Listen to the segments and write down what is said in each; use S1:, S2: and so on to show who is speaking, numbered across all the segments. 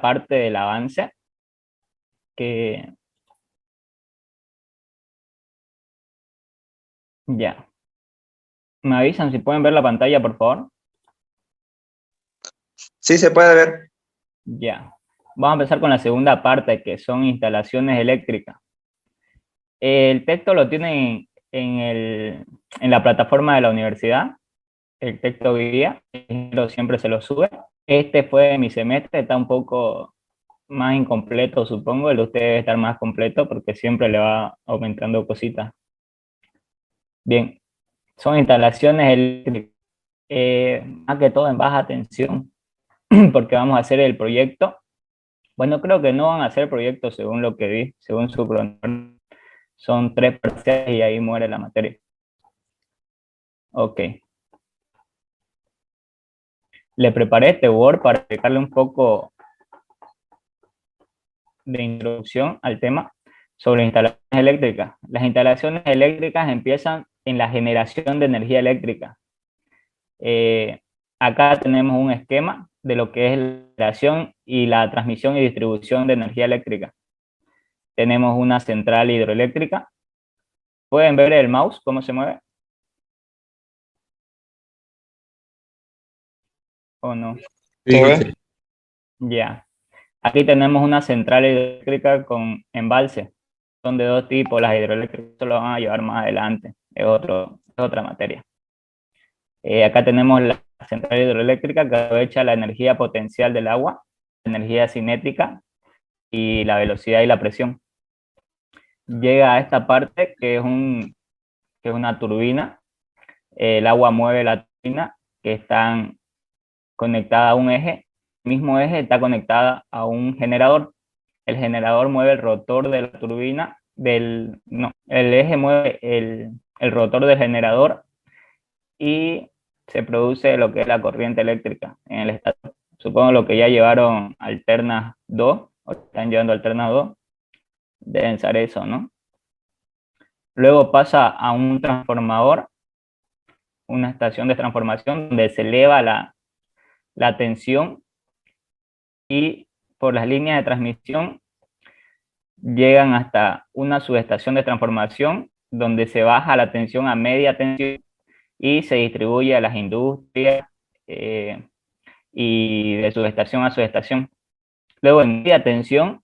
S1: segunda parte del avance que ya. ¿Me avisan si pueden ver la pantalla, por favor?
S2: Sí, se puede ver.
S1: Ya. Vamos a empezar con la segunda parte, que son instalaciones eléctricas. El texto lo tienen en la plataforma de la universidad, el texto guía, pero siempre se lo sube. Este fue de mi semestre, está un poco más incompleto, supongo. El de usted debe estar más completo porque siempre le va aumentando cositas. Bien, son instalaciones eléctricas, más que todo en baja tensión, porque vamos a hacer el proyecto. Bueno, creo que no van a hacer proyectos según lo que vi, según su cronograma. Son 3 parciales y ahí muere la materia. Ok. Le preparé este Word para explicarle un poco de introducción al tema sobre instalaciones eléctricas. Las instalaciones eléctricas empiezan en la generación de energía eléctrica. Acá tenemos un esquema de lo que es la generación y la transmisión y distribución de energía eléctrica. Tenemos una central hidroeléctrica. ¿Pueden ver el mouse cómo se mueve? ¿O no?
S2: ¿Se ve?
S1: Ya. Aquí tenemos una central hidroeléctrica con embalse. Son de dos tipos, las hidroeléctricas lo van a llevar más adelante, es otra materia. Acá tenemos la central hidroeléctrica que aprovecha la energía potencial del agua, la energía cinética y la velocidad y la presión. Llega a esta parte que es una turbina. El agua mueve la turbina, que están conectada a un eje. El mismo eje está conectada a un generador. El generador mueve el rotor de la turbina, no, el eje mueve el rotor del generador y se produce lo que es la corriente eléctrica en el estator. Supongo lo que ya llevaron alternas 2 o están llevando alternas 2 deben ser eso, ¿no? Luego pasa a un transformador, una estación de transformación donde se eleva la tensión y por las líneas de transmisión llegan hasta una subestación de transformación donde se baja la tensión a media tensión y se distribuye a las industrias eh, y de subestación a subestación. Luego en media tensión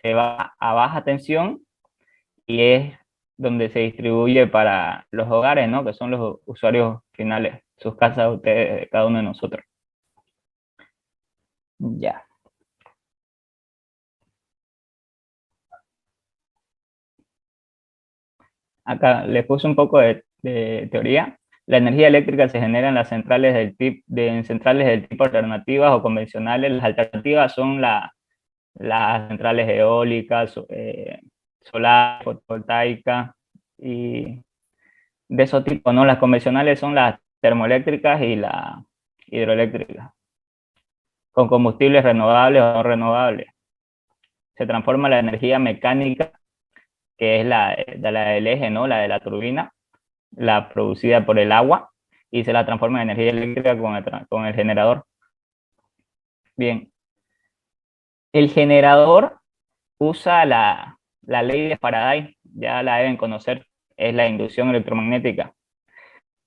S1: se va a baja tensión y es donde se distribuye para los hogares, ¿no? Que son los usuarios finales, sus casas, ustedes, de cada uno de nosotros. Ya. Acá les puse un poco de teoría. La energía eléctrica se genera en las centrales en centrales del tipo alternativas o convencionales. Las alternativas son las centrales eólicas, solar, fotovoltaica y de esos tipos, ¿no? Las convencionales son las termoeléctricas y las hidroeléctricas, con combustibles renovables o no renovables. Se transforma la energía mecánica, que es la del eje, ¿no? La de la turbina, la producida por el agua, y se la transforma en energía eléctrica con el generador. Bien, el generador usa la ley de Faraday, ya la deben conocer, es la inducción electromagnética.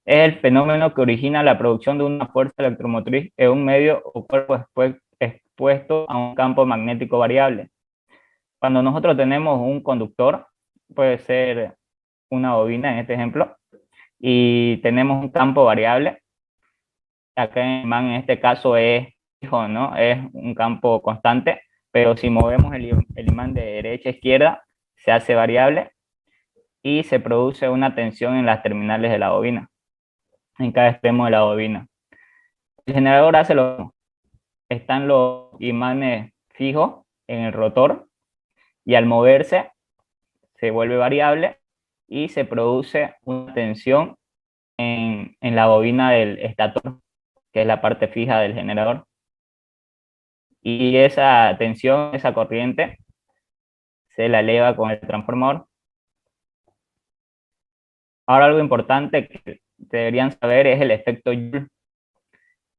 S1: Es el fenómeno que origina la producción de una fuerza electromotriz en un medio o cuerpo expuesto a un campo magnético variable. Cuando nosotros tenemos un conductor, puede ser una bobina en este ejemplo, y tenemos un campo variable, acá en imán en este caso es fijo, ¿no? Es un campo constante, pero si movemos el imán de derecha a izquierda, se hace variable y se produce una tensión en las terminales de la bobina, en cada extremo de la bobina. El generador hace lo mismo. Están los imanes fijos en el rotor y al moverse se vuelve variable y se produce una tensión en la bobina del estator, que es la parte fija del generador. Y esa tensión, esa corriente, se la eleva con el transformador. Ahora algo importante que deberían saber es el efecto Joule.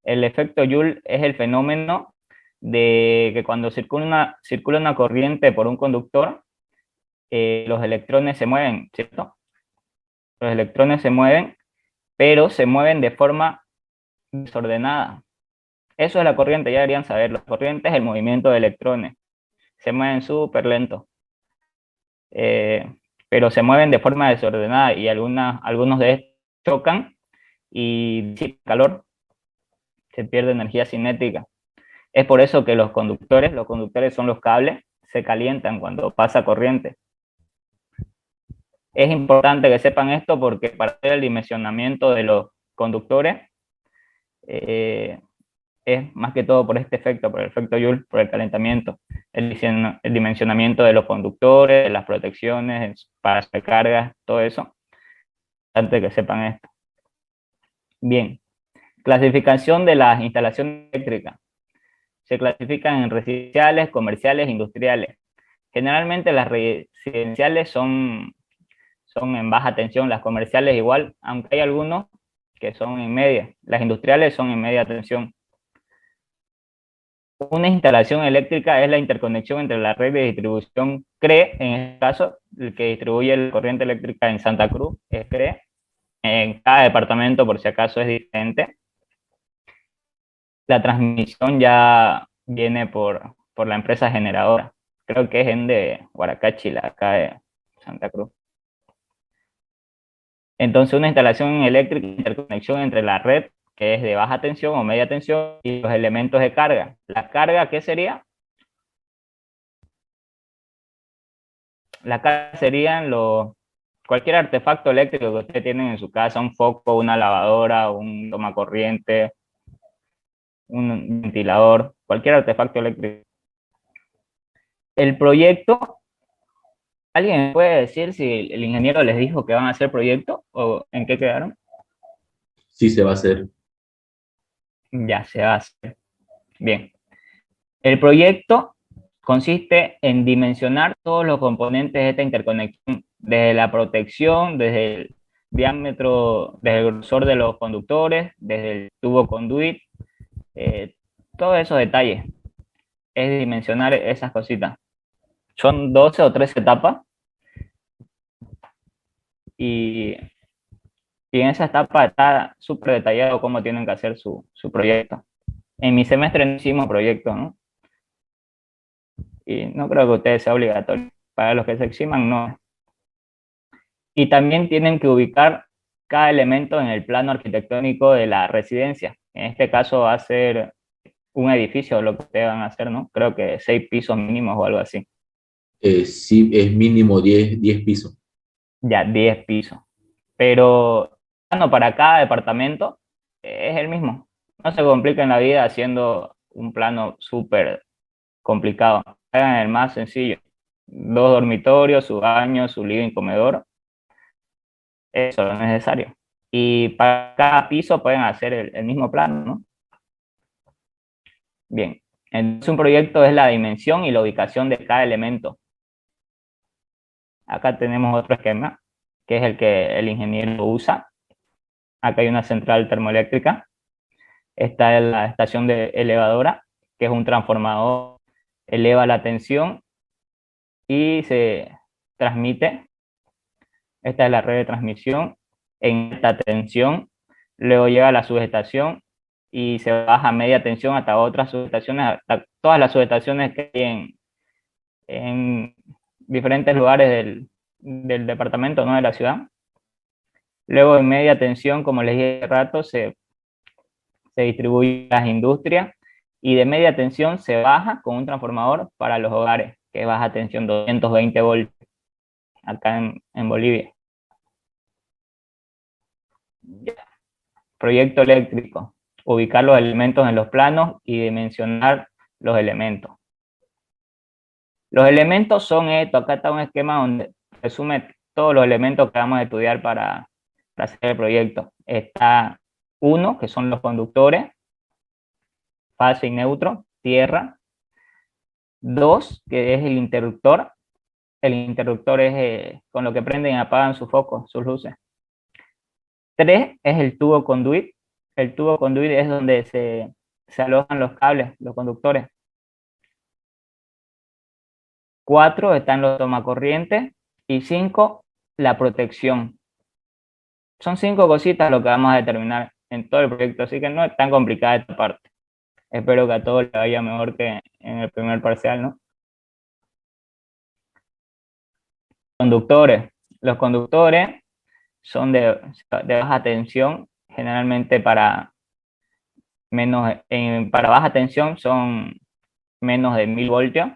S1: El efecto Joule es el fenómeno de que cuando circula una corriente por un conductor, los electrones se mueven, ¿cierto? Los electrones se mueven, pero se mueven de forma desordenada. Eso es la corriente, ya deberían saber. La corriente es el movimiento de electrones. Se mueven súper lento, eh, pero se mueven de forma desordenada y algunos de estos chocan y disipan calor, se pierde energía cinética. Es por eso que los conductores son los cables, se calientan cuando pasa corriente. Es importante que sepan esto porque para hacer el dimensionamiento de los conductores eh, es más que todo por este efecto, por el efecto Joule, por el calentamiento, el dimensionamiento de los conductores, de las protecciones para hacer cargas, todo eso. Antes que sepan esto. Bien, clasificación de las instalaciones eléctricas. Se clasifican en residenciales, comerciales e industriales. Generalmente las residenciales son en baja tensión, las comerciales igual, aunque hay algunos que son en media. Las industriales son en media tensión. Una instalación eléctrica es la interconexión entre la red de distribución CRE, en este caso, el que distribuye la corriente eléctrica en Santa Cruz es CRE. En cada departamento, por si acaso, es diferente. La transmisión ya viene por la empresa generadora. Creo que es en de Huaracachi, acá de Santa Cruz. Entonces, una instalación eléctrica, interconexión entre la red, que es de baja tensión o media tensión, y los elementos de carga. ¿La carga qué sería? La carga serían cualquier artefacto eléctrico que ustedes tienen en su casa, un foco, una lavadora, un tomacorriente, un ventilador, cualquier artefacto eléctrico. El proyecto, ¿alguien me puede decir si el ingeniero les dijo que van a hacer proyecto o en qué quedaron?
S3: Sí se va a hacer.
S1: Ya se va a hacer. Bien. El proyecto consiste en dimensionar todos los componentes de esta interconexión, desde la protección, desde el diámetro, desde el grosor de los conductores, desde el tubo conduit, todos esos detalles. Es dimensionar esas cositas. Son 12 o 13 etapas y en esa etapa está súper detallado cómo tienen que hacer su proyecto. En mi semestre no hicimos proyecto, ¿no? Y no creo que ustedes sea obligatorio. Para los que se eximan, no. Y también tienen que ubicar cada elemento en el plano arquitectónico de la residencia. En este caso va a ser un edificio lo que ustedes van a hacer, ¿no? Creo que 6 pisos mínimos o algo así.
S3: Sí, es mínimo 10 pisos.
S1: Ya, 10 pisos. Pero para cada departamento es el mismo. No se compliquen la vida haciendo un plano súper complicado. Hagan el más sencillo. 2 dormitorios, su baño, su living, comedor. Eso es lo necesario. Y para cada piso pueden hacer el mismo plano, ¿no? Bien. Entonces un proyecto es la dimensión y la ubicación de cada elemento. Acá tenemos otro esquema, que es el que el ingeniero usa. Acá hay una central termoeléctrica. Está en la estación de elevadora, que es un transformador, eleva la tensión y se transmite. Esta es la red de transmisión en esta tensión. Luego llega a la subestación y se baja a media tensión hasta otras subestaciones, hasta todas las subestaciones que hay en diferentes lugares del departamento, no de la ciudad. Luego en media tensión, como les dije hace rato, se distribuye a las industrias y de media tensión se baja con un transformador para los hogares, que es baja tensión 220 voltios, acá en Bolivia. Proyecto eléctrico, ubicar los elementos en los planos y dimensionar los elementos. Los elementos son esto, acá está un esquema donde resume todos los elementos que vamos a estudiar para hacer el proyecto. Está uno, que son los conductores, fase y neutro, tierra. 2, que es el interruptor. El interruptor es con lo que prenden y apagan sus focos, sus luces. 3 es el tubo conduit. El tubo conduit es donde se alojan los cables, los conductores. 4 están los tomacorrientes y 5 la protección. Son 5 cositas lo que vamos a determinar en todo el proyecto, así que no es tan complicada esta parte. Espero que a todos les vaya mejor que en el primer parcial, ¿no? Conductores. Los conductores son de baja tensión, generalmente para baja tensión son menos de 1000 voltios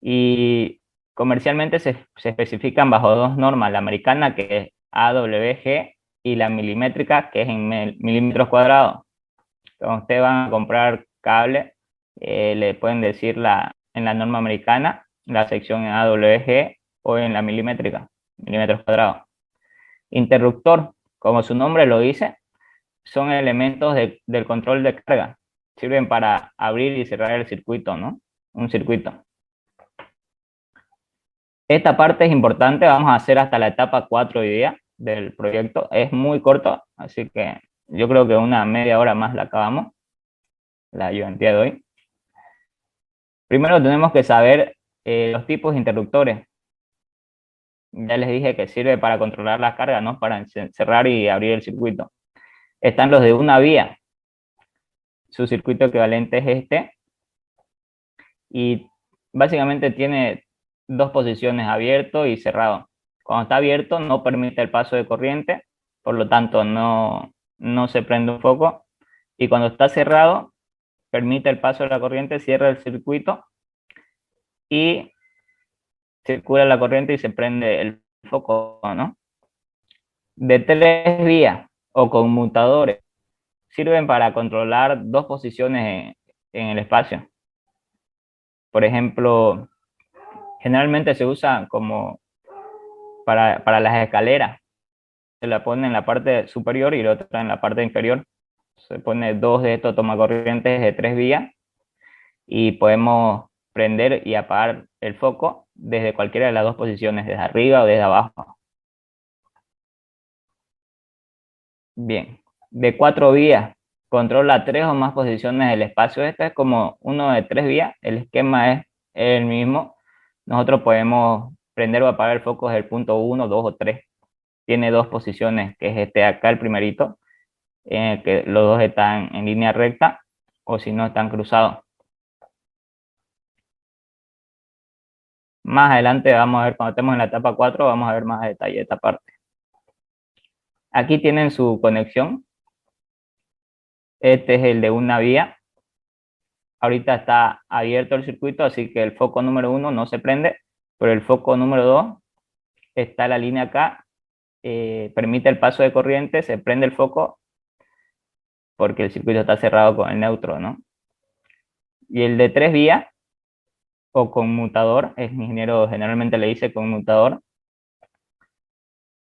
S1: y comercialmente se especifican bajo dos normas, la americana que es AWG y la milimétrica que es en milímetros cuadrados. Cuando ustedes van a comprar cable, le pueden decir en la norma americana, la sección en AWG o en la milimétrica, milímetros cuadrados. Interruptor, como su nombre lo dice, son elementos del control de carga. Sirven para abrir y cerrar el circuito, ¿no? Un circuito. Esta parte es importante, vamos a hacer hasta la etapa 4 hoy día del proyecto. Es muy corto, así que yo creo que una media hora más la acabamos, la ayudantía de hoy. Primero tenemos que saber los tipos de interruptores. Ya les dije que sirve para controlar la carga, ¿no? Para cerrar y abrir el circuito. Están los de una vía. Su circuito equivalente es este. Y básicamente tiene dos posiciones, abierto y cerrado. Cuando está abierto no permite el paso de corriente, por lo tanto no se prende un foco. Y cuando está cerrado, permite el paso de la corriente, cierra el circuito y circula la corriente y se prende el foco, ¿no? De tres vías o conmutadores sirven para controlar dos posiciones en el espacio. Por ejemplo, generalmente se usa como para las escaleras. Se la pone en la parte superior y la otra en la parte inferior. Se pone dos de estos tomacorrientes de tres vías y podemos prender y apagar el foco desde cualquiera de las dos posiciones, desde arriba o desde abajo. Bien, de cuatro vías, controla tres o más posiciones del espacio. Este es como uno de tres vías, el esquema es el mismo. Nosotros podemos prender o apagar el foco desde el punto 1, 2 o 3. Tiene dos posiciones, que es este acá, el primerito, en el que los dos están en línea recta o si no están cruzados. Más adelante vamos a ver, cuando estemos en la etapa 4, vamos a ver más a detalle esta parte. Aquí tienen su conexión. Este es el de una vía. Ahorita está abierto el circuito, así que el foco número 1 no se prende, pero el foco número 2 está la línea acá, permite el paso de corriente, se prende el foco porque el circuito está cerrado con el neutro, ¿no? Y el de tres vías o conmutador, el ingeniero generalmente le dice conmutador,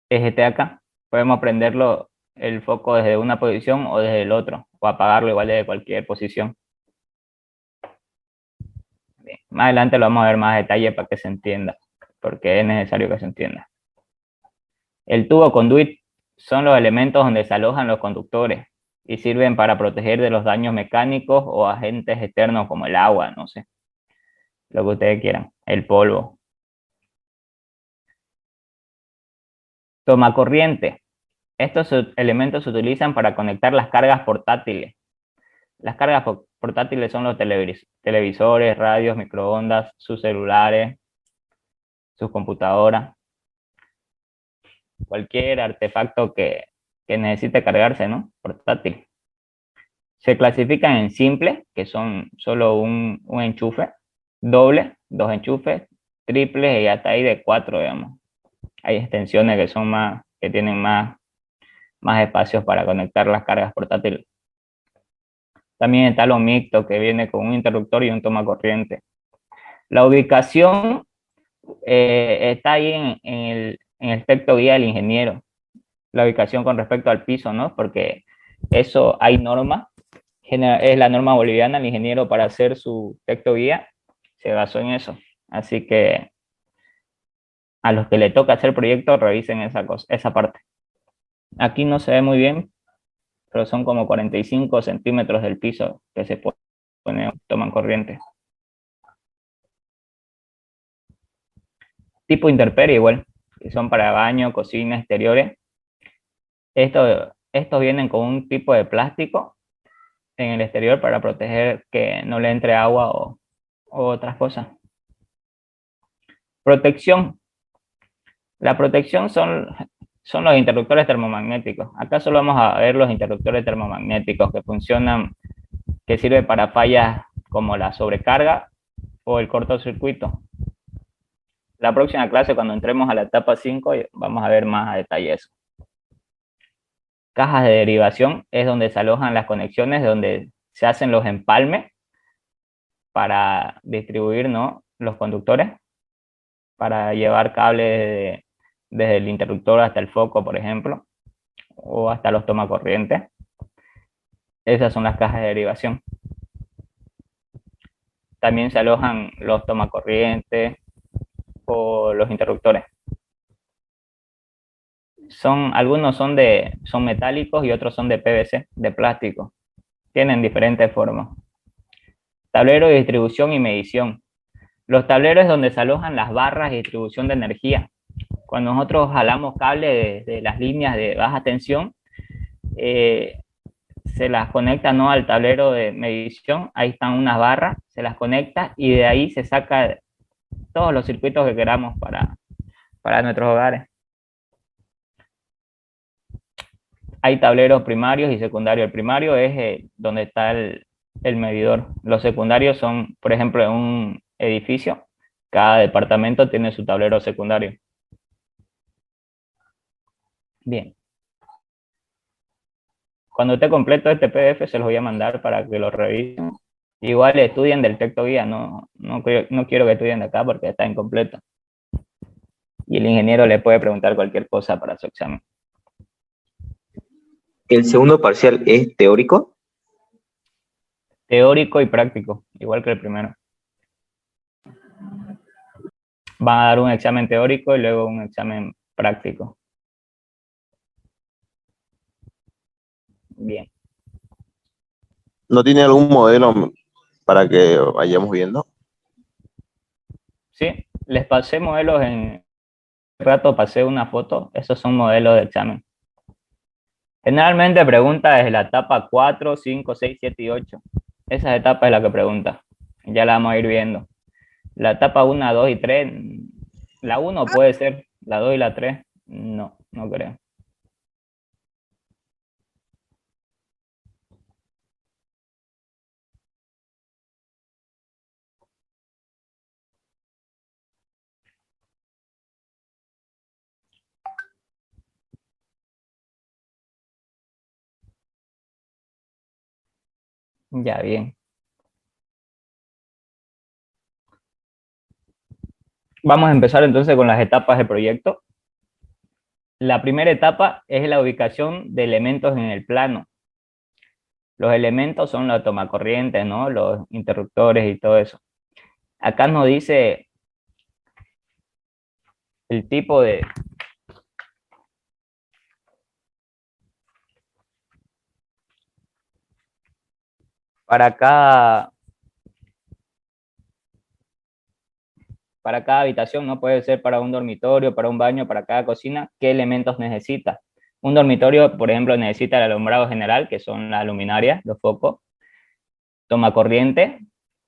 S1: es este acá. Podemos prenderlo el foco desde una posición o desde el otro, o apagarlo igual desde cualquier posición. Bien, más adelante lo vamos a ver más detalle para que se entienda, porque es necesario que se entienda. El tubo conduit son los elementos donde se alojan los conductores y sirven para proteger de los daños mecánicos o agentes externos como el agua, no sé, lo que ustedes quieran, el polvo. Tomacorriente. Estos elementos se utilizan para conectar las cargas portátiles. Las cargas portátiles son los televisores, radios, microondas, sus celulares, sus computadoras, cualquier artefacto que necesite cargarse, ¿no? Portátil. Se clasifican en simples, que son solo un enchufe, doble, dos enchufes, triples y hasta ahí de 4, digamos. Hay extensiones que son que tienen más espacios para conectar las cargas portátiles. También está lo mixto, que viene con un interruptor y un tomacorriente. La ubicación está ahí en el texto guía del ingeniero. La ubicación con respecto al piso, ¿no? Porque eso hay norma. Es la norma boliviana. El ingeniero, para hacer su texto guía, se basó en eso. Así que a los que le toca hacer proyecto, revisen esa parte. Aquí no se ve muy bien, pero son como 45 centímetros del piso que se toman corriente. tipo intemperie igual, que son para baño, cocina, exteriores. Estos vienen con un tipo de plástico en el exterior para proteger que no le entre agua o otras cosas. Protección. La protección son los interruptores termomagnéticos. Acá solo vamos a ver los interruptores termomagnéticos que funcionan, que sirven para fallas como la sobrecarga o el cortocircuito. La próxima clase, cuando entremos a la etapa 5, vamos a ver más a detalle eso. Cajas de derivación es donde se alojan las conexiones, donde se hacen los empalmes para distribuir, ¿no?, los conductores, para llevar cables desde el interruptor hasta el foco, por ejemplo, o hasta los tomacorrientes. Esas son las cajas de derivación. También se alojan los tomacorrientes o los interruptores. Algunos son metálicos y otros son de PVC, de plástico. Tienen diferentes formas. Tablero de distribución y medición. Los tableros es donde se alojan las barras de distribución de energía. Cuando nosotros jalamos cable de las líneas de baja tensión, se las conecta, ¿no?, al tablero de medición. Ahí están unas barras, se las conecta y de ahí se saca todos los circuitos que queramos para nuestros hogares. Hay tableros primarios y secundarios. El primario es donde está el medidor. Los secundarios son, por ejemplo, en un edificio, cada departamento tiene su tablero secundario. Bien. Cuando esté completo este PDF se los voy a mandar para que lo revisen. Igual estudien del texto guía, no quiero que estudien de acá porque está incompleto. Y el ingeniero le puede preguntar cualquier cosa para su examen.
S2: ¿El segundo parcial es teórico?
S1: Teórico y práctico, igual que el primero. Van a dar un examen teórico y luego un examen práctico. Bien.
S4: ¿No tiene algún modelo para que vayamos viendo?
S1: Sí, les pasé modelos en rato, pasé una foto, esos son modelos de examen. Generalmente pregunta desde la etapa 4, 5, 6, 7 y 8. Esa etapa es la que pregunta. Ya la vamos a ir viendo. La etapa 1, 2 y 3, la 1 puede ser, la 2 y la 3, no creo. Ya, bien. Vamos a empezar entonces con las etapas del proyecto. La primera etapa es la ubicación de elementos en el plano. Los elementos son los tomacorrientes, ¿no?, los interruptores y todo eso. Acá nos dice el tipo de... Para cada habitación, ¿no? Puede ser para un dormitorio, para un baño, para cada cocina, ¿qué elementos necesita? Un dormitorio, por ejemplo, necesita el alumbrado general, que son las luminarias, los focos, toma corriente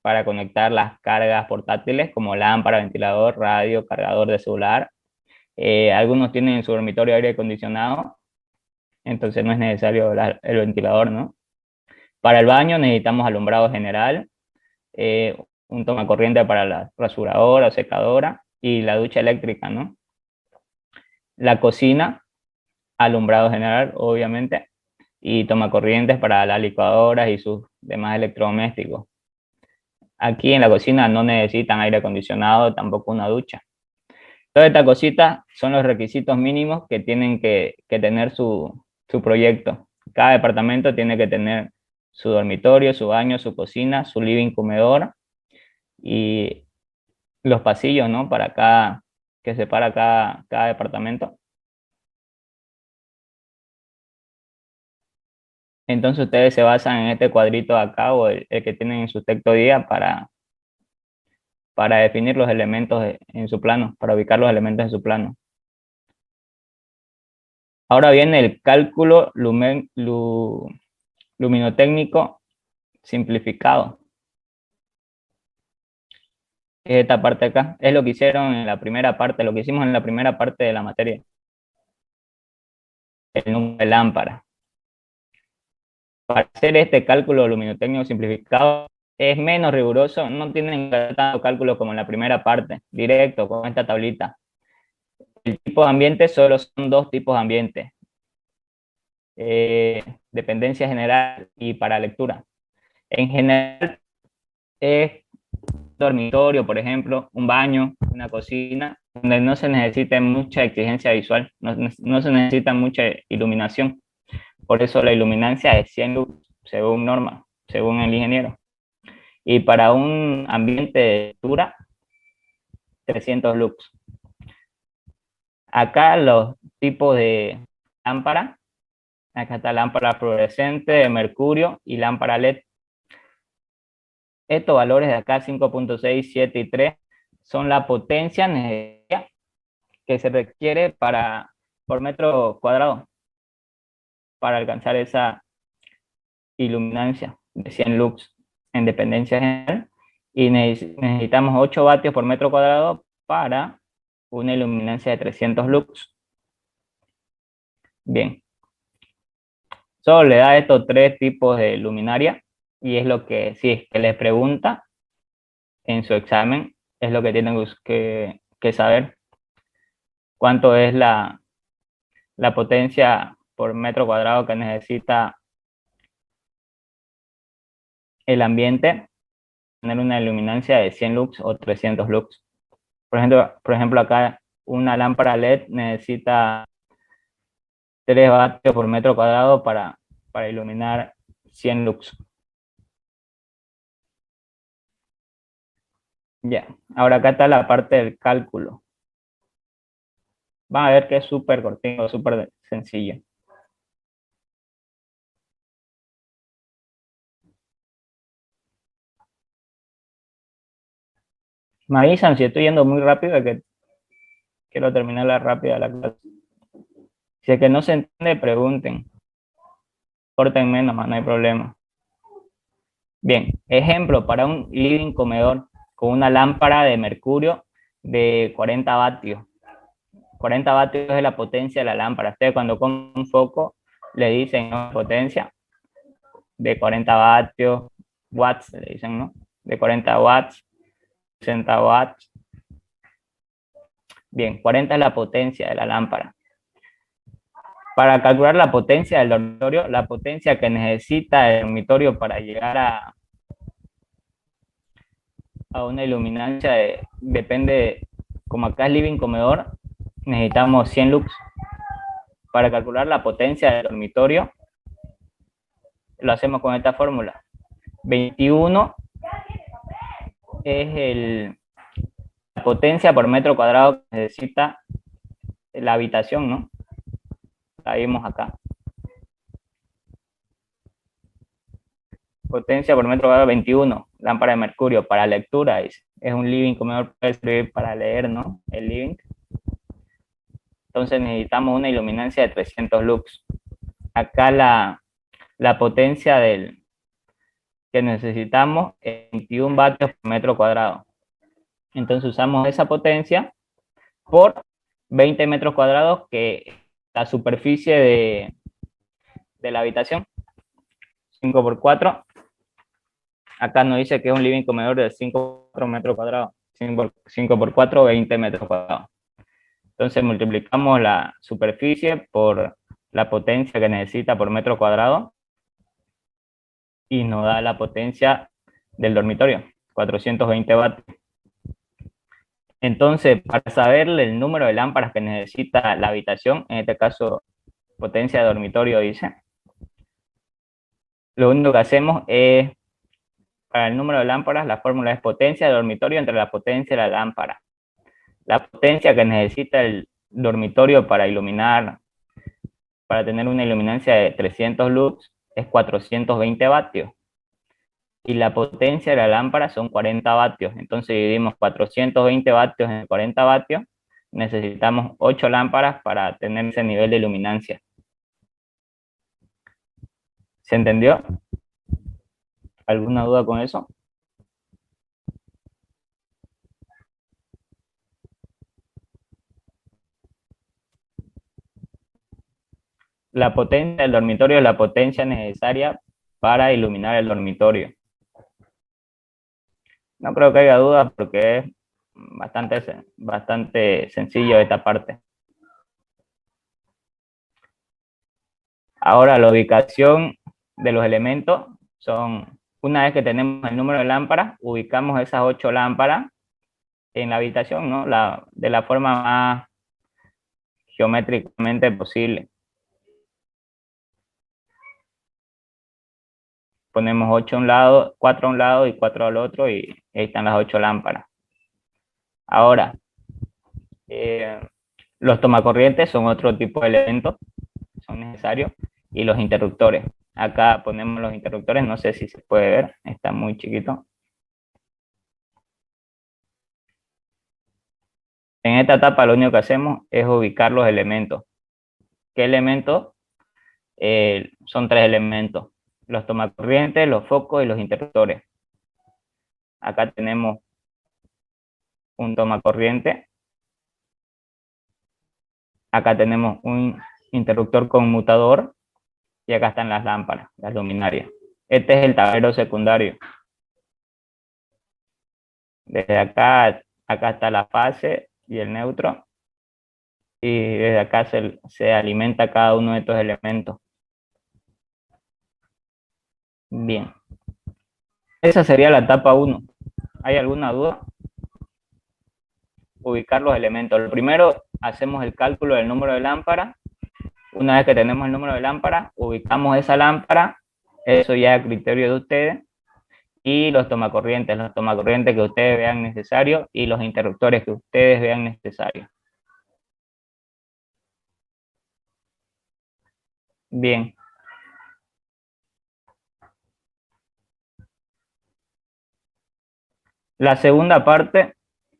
S1: para conectar las cargas portátiles como lámpara, ventilador, radio, cargador de celular. Algunos tienen en su dormitorio aire acondicionado, entonces no es necesario el ventilador, ¿no? Para el baño necesitamos alumbrado general, un tomacorriente para la rasuradora, secadora y la ducha eléctrica, ¿no? La cocina, alumbrado general, obviamente, y tomacorrientes para las licuadoras y sus demás electrodomésticos. Aquí en la cocina no necesitan aire acondicionado, tampoco una ducha. Todas estas cositas son los requisitos mínimos que tienen que tener su proyecto. Cada departamento tiene que tener su dormitorio, su baño, su cocina, su living, comedor y los pasillos, ¿no?, para que separa cada departamento. Entonces ustedes se basan en este cuadrito de acá o el que tienen en su texto guía para definir los elementos en su plano, para ubicar los elementos en su plano. Ahora viene el cálculo luminotécnico simplificado. Esta parte acá es lo que hicieron en la primera parte, lo que hicimos en la primera parte de la materia. El número de lámpara. Para hacer este cálculo luminotécnico simplificado es menos riguroso, no tienen que hacer tanto cálculo como en la primera parte, directo con esta tablita. El tipo de ambiente solo son dos tipos de ambiente. Dependencia general y para lectura. En general es dormitorio, por ejemplo, un baño, una cocina, donde no se necesita mucha exigencia visual, no se necesita mucha iluminación. Por eso la iluminancia es 100 lux, según norma, según el ingeniero. Y para un ambiente de lectura, 300 lux. Acá los tipos de lámpara, acá está lámpara fluorescente de mercurio y lámpara LED. Estos valores de acá, 5.6, 7 y 3, son la potencia necesaria que se requiere por metro cuadrado para alcanzar esa iluminancia de 100 lux en dependencia general, y necesitamos 8 vatios por metro cuadrado para una iluminancia de 300 lux. Bien. Solo le da estos tres tipos de luminaria, y es lo que, si es que les pregunta en su examen, es lo que tienen que saber. ¿Cuánto es la potencia por metro cuadrado que necesita el ambiente? Tener una iluminancia de 100 lux o 300 lux. Por ejemplo, acá una lámpara LED necesita 3 vatios por metro cuadrado para iluminar 100 lux. Ya, ahora acá está la parte del cálculo. Van a ver que es súper cortito, súper sencillo. Me avisan si estoy yendo muy rápido, que quiero terminarla rápida la clase. Si es que no se entiende, pregunten. Córtenme nomás, no hay problema. Bien, ejemplo para un living comedor con una lámpara de mercurio de 40 vatios. 40 vatios es la potencia de la lámpara. Ustedes cuando con un foco le dicen, ¿no?, potencia de 40 vatios, watts le dicen, ¿no? De 40 watts, 60 watts. Bien, 40 es la potencia de la lámpara. Para calcular la potencia del dormitorio, la potencia que necesita el dormitorio para llegar a una iluminancia depende, como acá es living comedor, necesitamos 100 lux. Para calcular la potencia del dormitorio, lo hacemos con esta fórmula. 21 es la potencia por metro cuadrado que necesita la habitación, ¿no? La vimos acá. Potencia por metro cuadrado 21, lámpara de mercurio para lectura, es un living comedor, puede servir para leer, ¿no? El living. Entonces necesitamos una iluminancia de 300 lux. Acá la potencia que necesitamos es 21 vatios por metro cuadrado. Entonces usamos esa potencia por 20 metros cuadrados, que es la superficie de la habitación. 5 por 4. Acá nos dice que es un living comedor de 5 metros cuadrados. 5 por 4, 20 metros cuadrados. Entonces multiplicamos la superficie por la potencia que necesita por metro cuadrado y nos da la potencia del dormitorio, 420 vatios. Entonces, para saber el número de lámparas que necesita la habitación, en este caso potencia de dormitorio dice, lo único que hacemos es, para el número de lámparas, la fórmula es potencia de dormitorio entre la potencia de la lámpara. La potencia que necesita el dormitorio para iluminar, para tener una iluminancia de 300 lux, es 420 vatios. y la potencia de la lámpara son 40 vatios. Entonces dividimos 420 vatios en 40 vatios. Necesitamos 8 lámparas para tener ese nivel de luminancia. ¿Se entendió? ¿Alguna duda con eso? La potencia del dormitorio es la potencia necesaria para iluminar el dormitorio. No creo que haya dudas porque es bastante sencillo esta parte. Ahora, la ubicación de los elementos son, una vez que tenemos el número de lámparas, ubicamos esas 8 lámparas en la habitación, ¿no? De la forma más geométricamente posible. Ponemos 8 a un lado, 4 a un lado y 4 al otro, y ahí están las 8 lámparas. Ahora, los tomacorrientes son otro tipo de elementos, son necesarios, y los interruptores. Acá ponemos los interruptores, no sé si se puede ver, está muy chiquito. En esta etapa lo único que hacemos es ubicar los elementos. ¿Qué elementos? Son 3 elementos: los tomacorrientes, los focos y los interruptores. Acá tenemos un tomacorriente. Acá tenemos un interruptor conmutador y acá están las lámparas, las luminarias. Este es el tablero secundario. Desde acá está la fase y el neutro, y desde acá se alimenta cada uno de estos elementos. Bien. Esa sería la etapa 1. ¿Hay alguna duda? Ubicar los elementos. Lo primero, hacemos el cálculo del número de lámparas. Una vez que tenemos el número de lámparas, ubicamos esa lámpara. Eso ya es a criterio de ustedes. Y los tomacorrientes que ustedes vean necesarios, y los interruptores que ustedes vean necesarios. Bien. La segunda parte,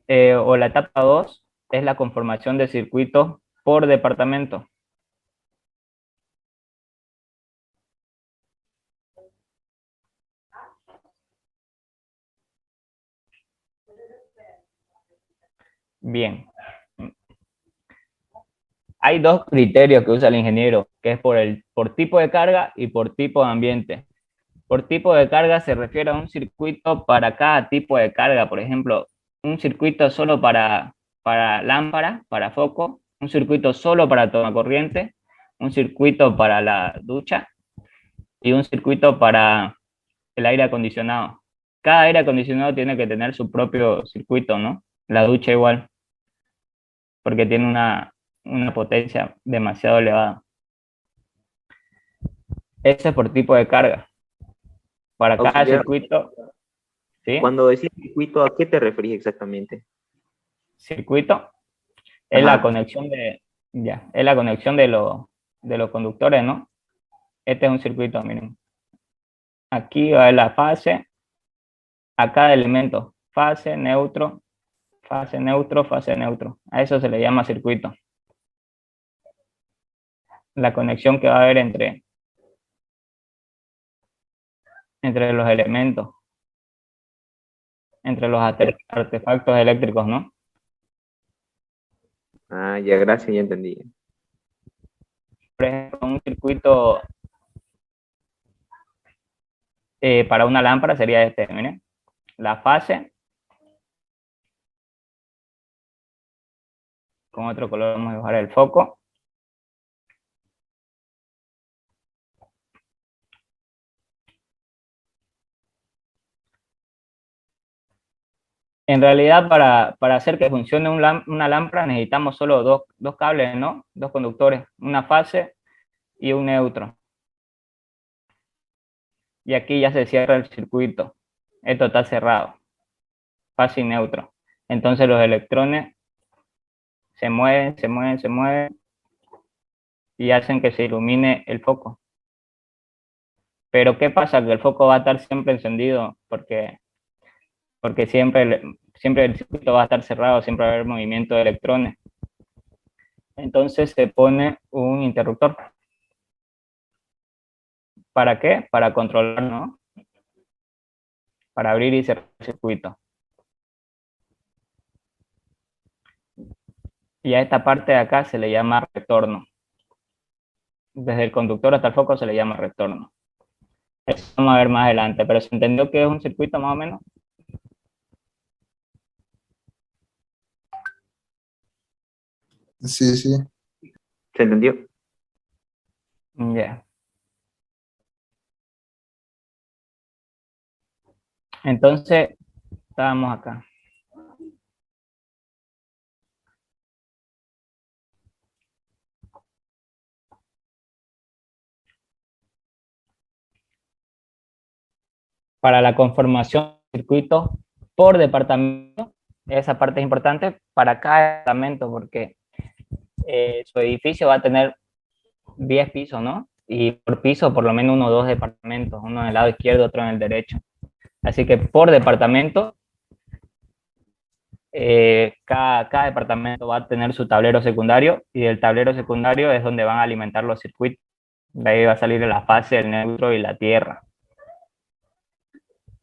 S1: o la etapa 2, es la conformación de circuitos por departamento. Bien. Hay 2 criterios que usa el ingeniero, que es por tipo de carga y por tipo de ambiente. Por tipo de carga se refiere a un circuito para cada tipo de carga. Por ejemplo, un circuito solo para lámpara, para foco, un circuito solo para tomacorriente, un circuito para la ducha y un circuito para el aire acondicionado. Cada aire acondicionado tiene que tener su propio circuito, ¿no? La ducha igual, porque tiene una potencia demasiado elevada. Ese es por tipo de carga. Para cada
S2: Auxiliar,
S1: circuito, ¿sí?
S2: cuando decís circuito, ¿a qué te referís exactamente?
S1: Circuito es la
S2: Ajá.
S1: conexión es la conexión de los conductores, ¿no? Este es un circuito, miren. Aquí va la fase a cada elemento: fase, neutro, fase, neutro, fase, neutro. A eso se le llama circuito. La conexión que va a haber entre los elementos, entre los artefactos eléctricos, ¿no?
S2: Ah, ya, gracias, ya entendí.
S1: Por ejemplo, un circuito para una lámpara sería este, miren. La fase, con otro color vamos a dibujar el foco. En realidad, para hacer que funcione una lámpara necesitamos solo dos cables, ¿no? 2 conductores, una fase y un neutro. Y aquí ya se cierra el circuito. Esto está cerrado, fase y neutro. Entonces los electrones se mueven, se mueven y hacen que se ilumine el foco. Pero ¿qué pasa? Que el foco va a estar siempre encendido porque siempre el circuito va a estar cerrado, siempre va a haber movimiento de electrones. Entonces se pone un interruptor. ¿Para qué? Para controlar, ¿no? Para abrir y cerrar el circuito. Y a esta parte de acá se le llama retorno. Desde el conductor hasta el foco se le llama retorno. Eso vamos a ver más adelante, pero ¿se entendió que es un circuito más o menos?
S5: Sí, sí.
S2: ¿Se entendió?
S1: Ya. Entonces, estábamos acá. Para la conformación de circuitos por departamento, esa parte es importante para cada departamento porque su edificio va a tener 10 pisos, ¿no? Y por piso por lo menos uno o dos departamentos, uno en el lado izquierdo, otro en el derecho. Así que por departamento, cada departamento va a tener su tablero secundario y el tablero secundario es donde van a alimentar los circuitos. De ahí va a salir la fase, el neutro y la tierra.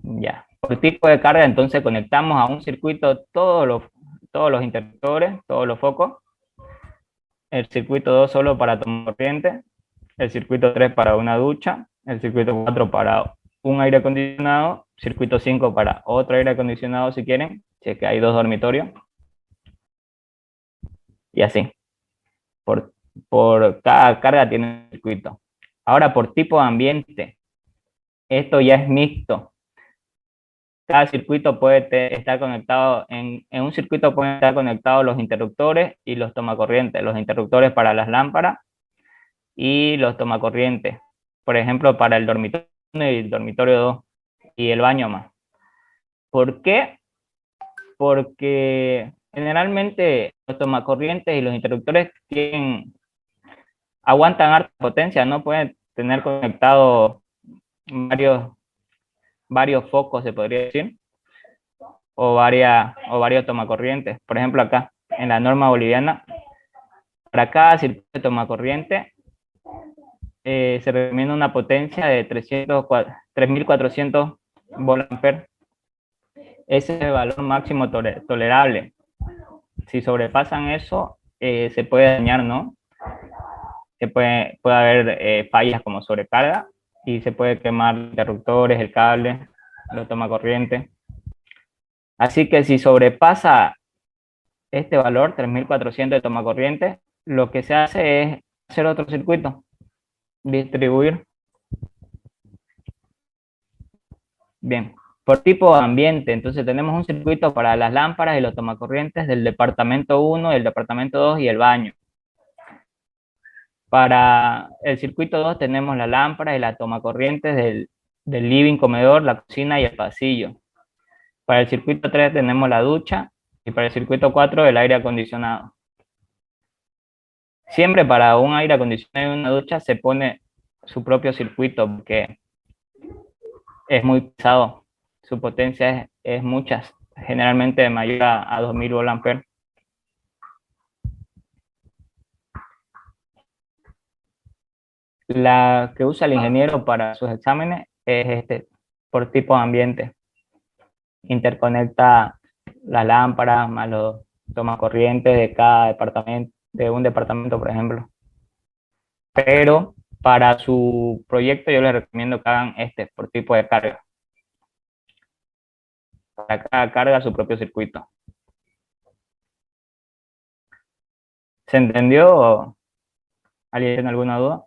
S1: Ya. Por tipo de carga, entonces conectamos a un circuito todos los interruptores, todos los focos. El circuito 2 solo para toma corriente, el circuito 3 para una ducha, el circuito 4 para un aire acondicionado, circuito 5 para otro aire acondicionado si quieren, si es que hay 2 dormitorios. Y así. Por cada carga tiene un circuito. Ahora, por tipo de ambiente, esto ya es mixto. Cada circuito puede estar conectado, en un circuito pueden estar conectados los interruptores y los tomacorrientes. Los interruptores para las lámparas y los tomacorrientes. Por ejemplo, para el dormitorio 1 y el dormitorio 2 y el baño más. ¿Por qué? Porque generalmente los tomacorrientes y los interruptores aguantan harta potencia, no pueden tener conectados varios focos, se podría decir, o varios tomacorrientes. Por ejemplo, acá, en la norma boliviana, para cada circuito de tomacorriente se recomienda una potencia de 3.400 volt-ampere. Ese es el valor máximo tolerable. Si sobrepasan eso, se puede dañar, ¿no? Puede haber fallas como sobrecarga y se puede quemar interruptores, el cable, los tomacorriente. Así que si sobrepasa este valor, 3.400 de tomacorriente, lo que se hace es hacer otro circuito, distribuir. Bien, por tipo de ambiente, entonces tenemos un circuito para las lámparas y los tomacorrientes del departamento 1, el departamento 2 y el baño. Para el circuito 2 tenemos la lámpara y la tomacorrientes del living, comedor, la cocina y el pasillo. Para el circuito 3 tenemos la ducha y para el circuito 4 el aire acondicionado. Siempre para un aire acondicionado y una ducha se pone su propio circuito porque es muy pesado. Su potencia es muchas, generalmente mayor a 2.000 volt-ampere. La que usa el ingeniero para sus exámenes es por tipo de ambiente. Interconecta las lámparas más los tomacorrientes de cada departamento, de un departamento, por ejemplo. Pero para su proyecto yo les recomiendo que hagan por tipo de carga. Para cada carga su propio circuito. ¿Se entendió? ¿Alguien tiene alguna duda?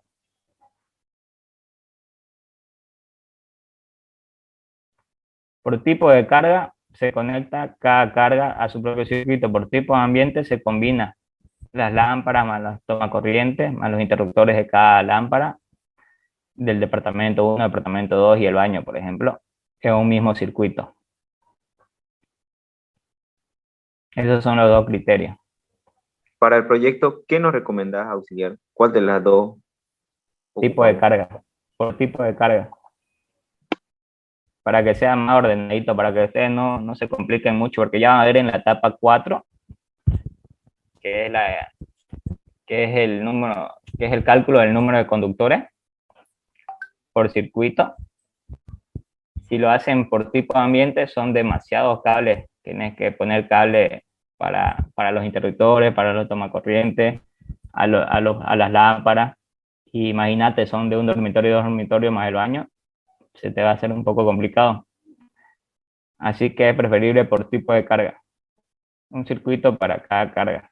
S1: Por tipo de carga se conecta cada carga a su propio circuito. Por tipo de ambiente se combina las lámparas más los tomacorrientes más los interruptores de cada lámpara del departamento 1, departamento 2 y el baño, por ejemplo, en un mismo circuito. Esos son los dos criterios.
S2: Para el proyecto, ¿qué nos recomendás, auxiliar? ¿Cuál de las dos?
S1: Tipo de carga. Por tipo de carga. para que sea más ordenadito, para que ustedes no se compliquen mucho, porque ya van a ver en la etapa 4, que es el número, que es el cálculo del número de conductores por circuito. Si lo hacen por tipo de ambiente, son demasiados cables. Tienes que poner cable para los interruptores, para los tomacorrientes, a las lámparas. Y imagínate, son de un dormitorio y dos dormitorios más el baño. Se te va a hacer un poco complicado. Así que es preferible por tipo de carga. Un circuito para cada carga.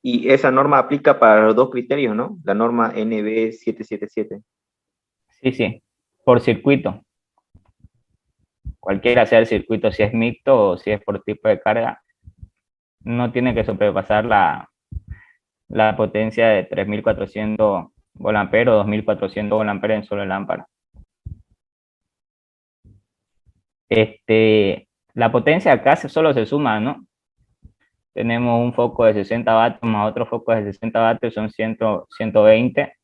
S2: Y esa norma aplica para los dos criterios, ¿no? La norma NB777.
S1: Sí, por circuito. Cualquiera sea el circuito, si es mixto o si es por tipo de carga, no tiene que sobrepasar la potencia de 3400 volamperes o 2400 volamperes en solo lámpara. La potencia acá solo se suma, ¿no? Tenemos un foco de 60 vatios más otro foco de 60 vatios, son 120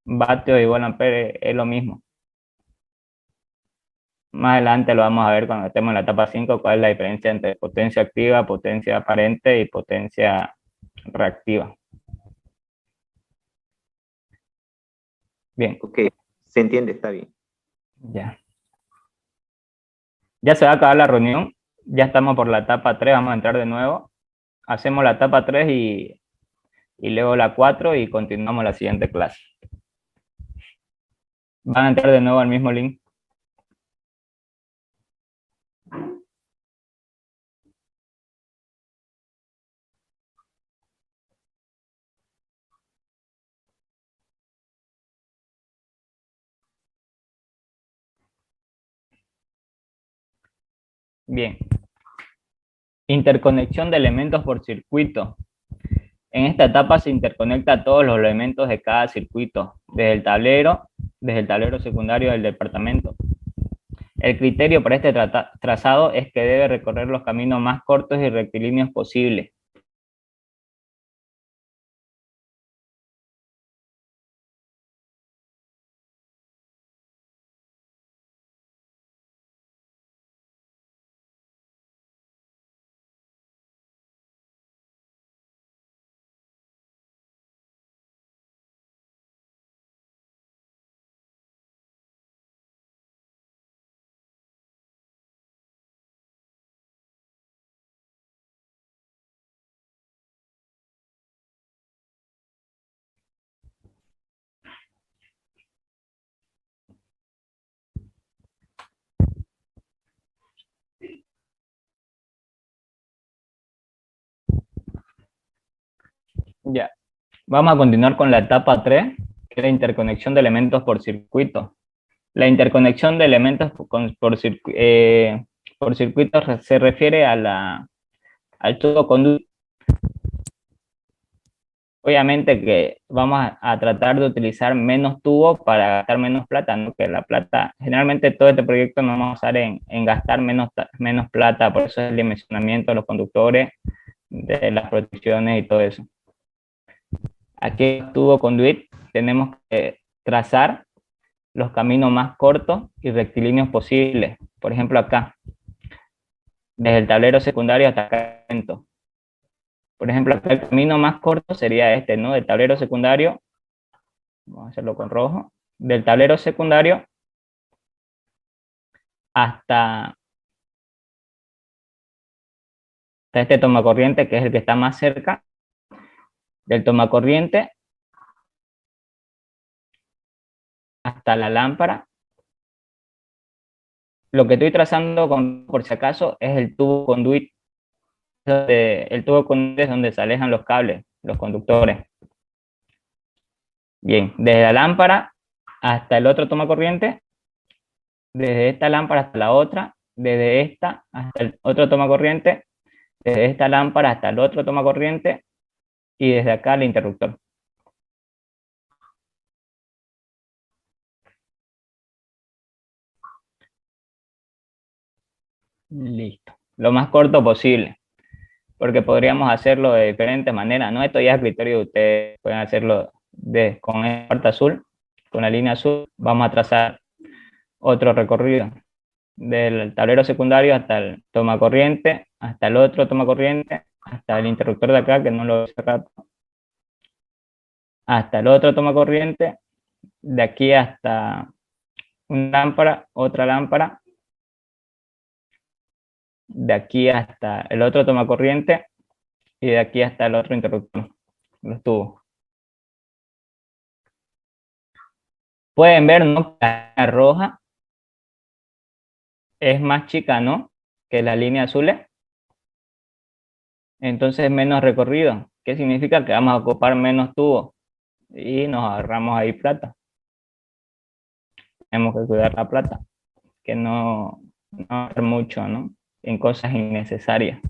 S1: vatios y volamperes, es lo mismo. Más adelante lo vamos a ver cuando estemos en la etapa 5, cuál es la diferencia entre potencia activa, potencia aparente y potencia reactiva. Bien.
S2: Ok, se entiende, está bien.
S1: Ya. Ya se va a acabar la reunión, ya estamos por la etapa 3, vamos a entrar de nuevo. Hacemos la etapa 3 y luego la 4 y continuamos la siguiente clase. Van a entrar de nuevo al mismo link. Bien. Interconexión de elementos por circuito. En esta etapa se interconecta todos los elementos de cada circuito, desde el tablero secundario del departamento. El criterio para este trazado es que debe recorrer los caminos más cortos y rectilíneos posibles. Ya. Vamos a continuar con la etapa 3, que es la interconexión de elementos por circuito. La interconexión de elementos por circuito se refiere al tubo conductor. Obviamente que vamos a tratar de utilizar menos tubos para gastar menos plata, ¿no? Que la plata, generalmente todo este proyecto nos vamos a usar en gastar menos plata, por eso es el dimensionamiento de los conductores, de las protecciones y todo eso. Aquí el tubo conduit tenemos que trazar los caminos más cortos y rectilíneos posibles. Por ejemplo, acá, desde el tablero secundario hasta acá. Por ejemplo, acá el camino más corto sería este, ¿no? Del tablero secundario, vamos a hacerlo con rojo, del tablero secundario hasta este tomacorriente, que es el que está más cerca del tomacorriente, hasta la lámpara. Lo que estoy trazando, por si acaso, es el tubo conduit. El tubo conduit es donde se alejan los cables, los conductores. Bien, desde la lámpara hasta el otro tomacorriente, desde esta lámpara hasta la otra, desde esta hasta el otro tomacorriente, desde esta lámpara hasta el otro tomacorriente y desde acá el interruptor. Listo. Lo más corto posible, porque podríamos hacerlo de diferentes maneras, ¿no? Esto ya es criterio de ustedes, pueden hacerlo con el parte azul, con la línea azul. Vamos a trazar otro recorrido del tablero secundario hasta el toma corriente, hasta el otro toma corriente, hasta el interruptor de acá, que no lo vi hace rato, hasta el otro toma corriente, de aquí hasta una lámpara, otra lámpara, de aquí hasta el otro toma corriente y de aquí hasta el otro interruptor, los tubos. Pueden ver, ¿no? La línea roja es más chica, ¿no? Que la línea azul. Entonces menos recorrido. ¿Qué significa? Que vamos a ocupar menos tubos y nos ahorramos ahí plata. Tenemos que cuidar la plata, que no hacer mucho, ¿no? En cosas innecesarias.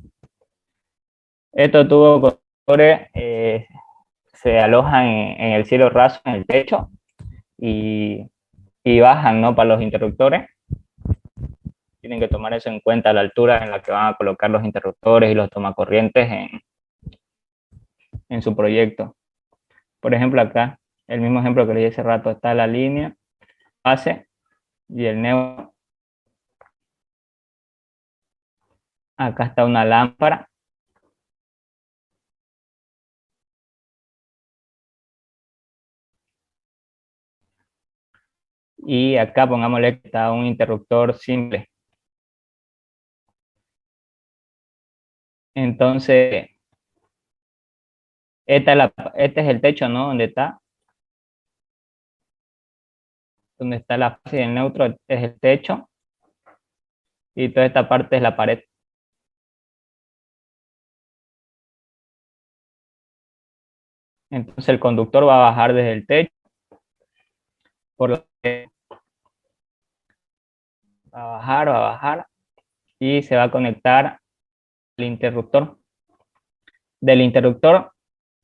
S1: Estos tubos conductores se alojan en el cielo raso, en el techo, y bajan, ¿no? Para los interruptores. Tienen que tomar eso en cuenta, la altura en la que van a colocar los interruptores y los tomacorrientes en su proyecto. Por ejemplo, acá, el mismo ejemplo que le di hace rato, está la línea base y el neutro. Acá está una lámpara. Y acá pongámosle que está un interruptor simple. Entonces, este es el techo, ¿no? Donde está la base y el neutro es el techo. Y toda esta parte es la pared. Entonces el conductor va a bajar desde el techo por la pared. Va a bajar y se va a conectar al interruptor. Del interruptor,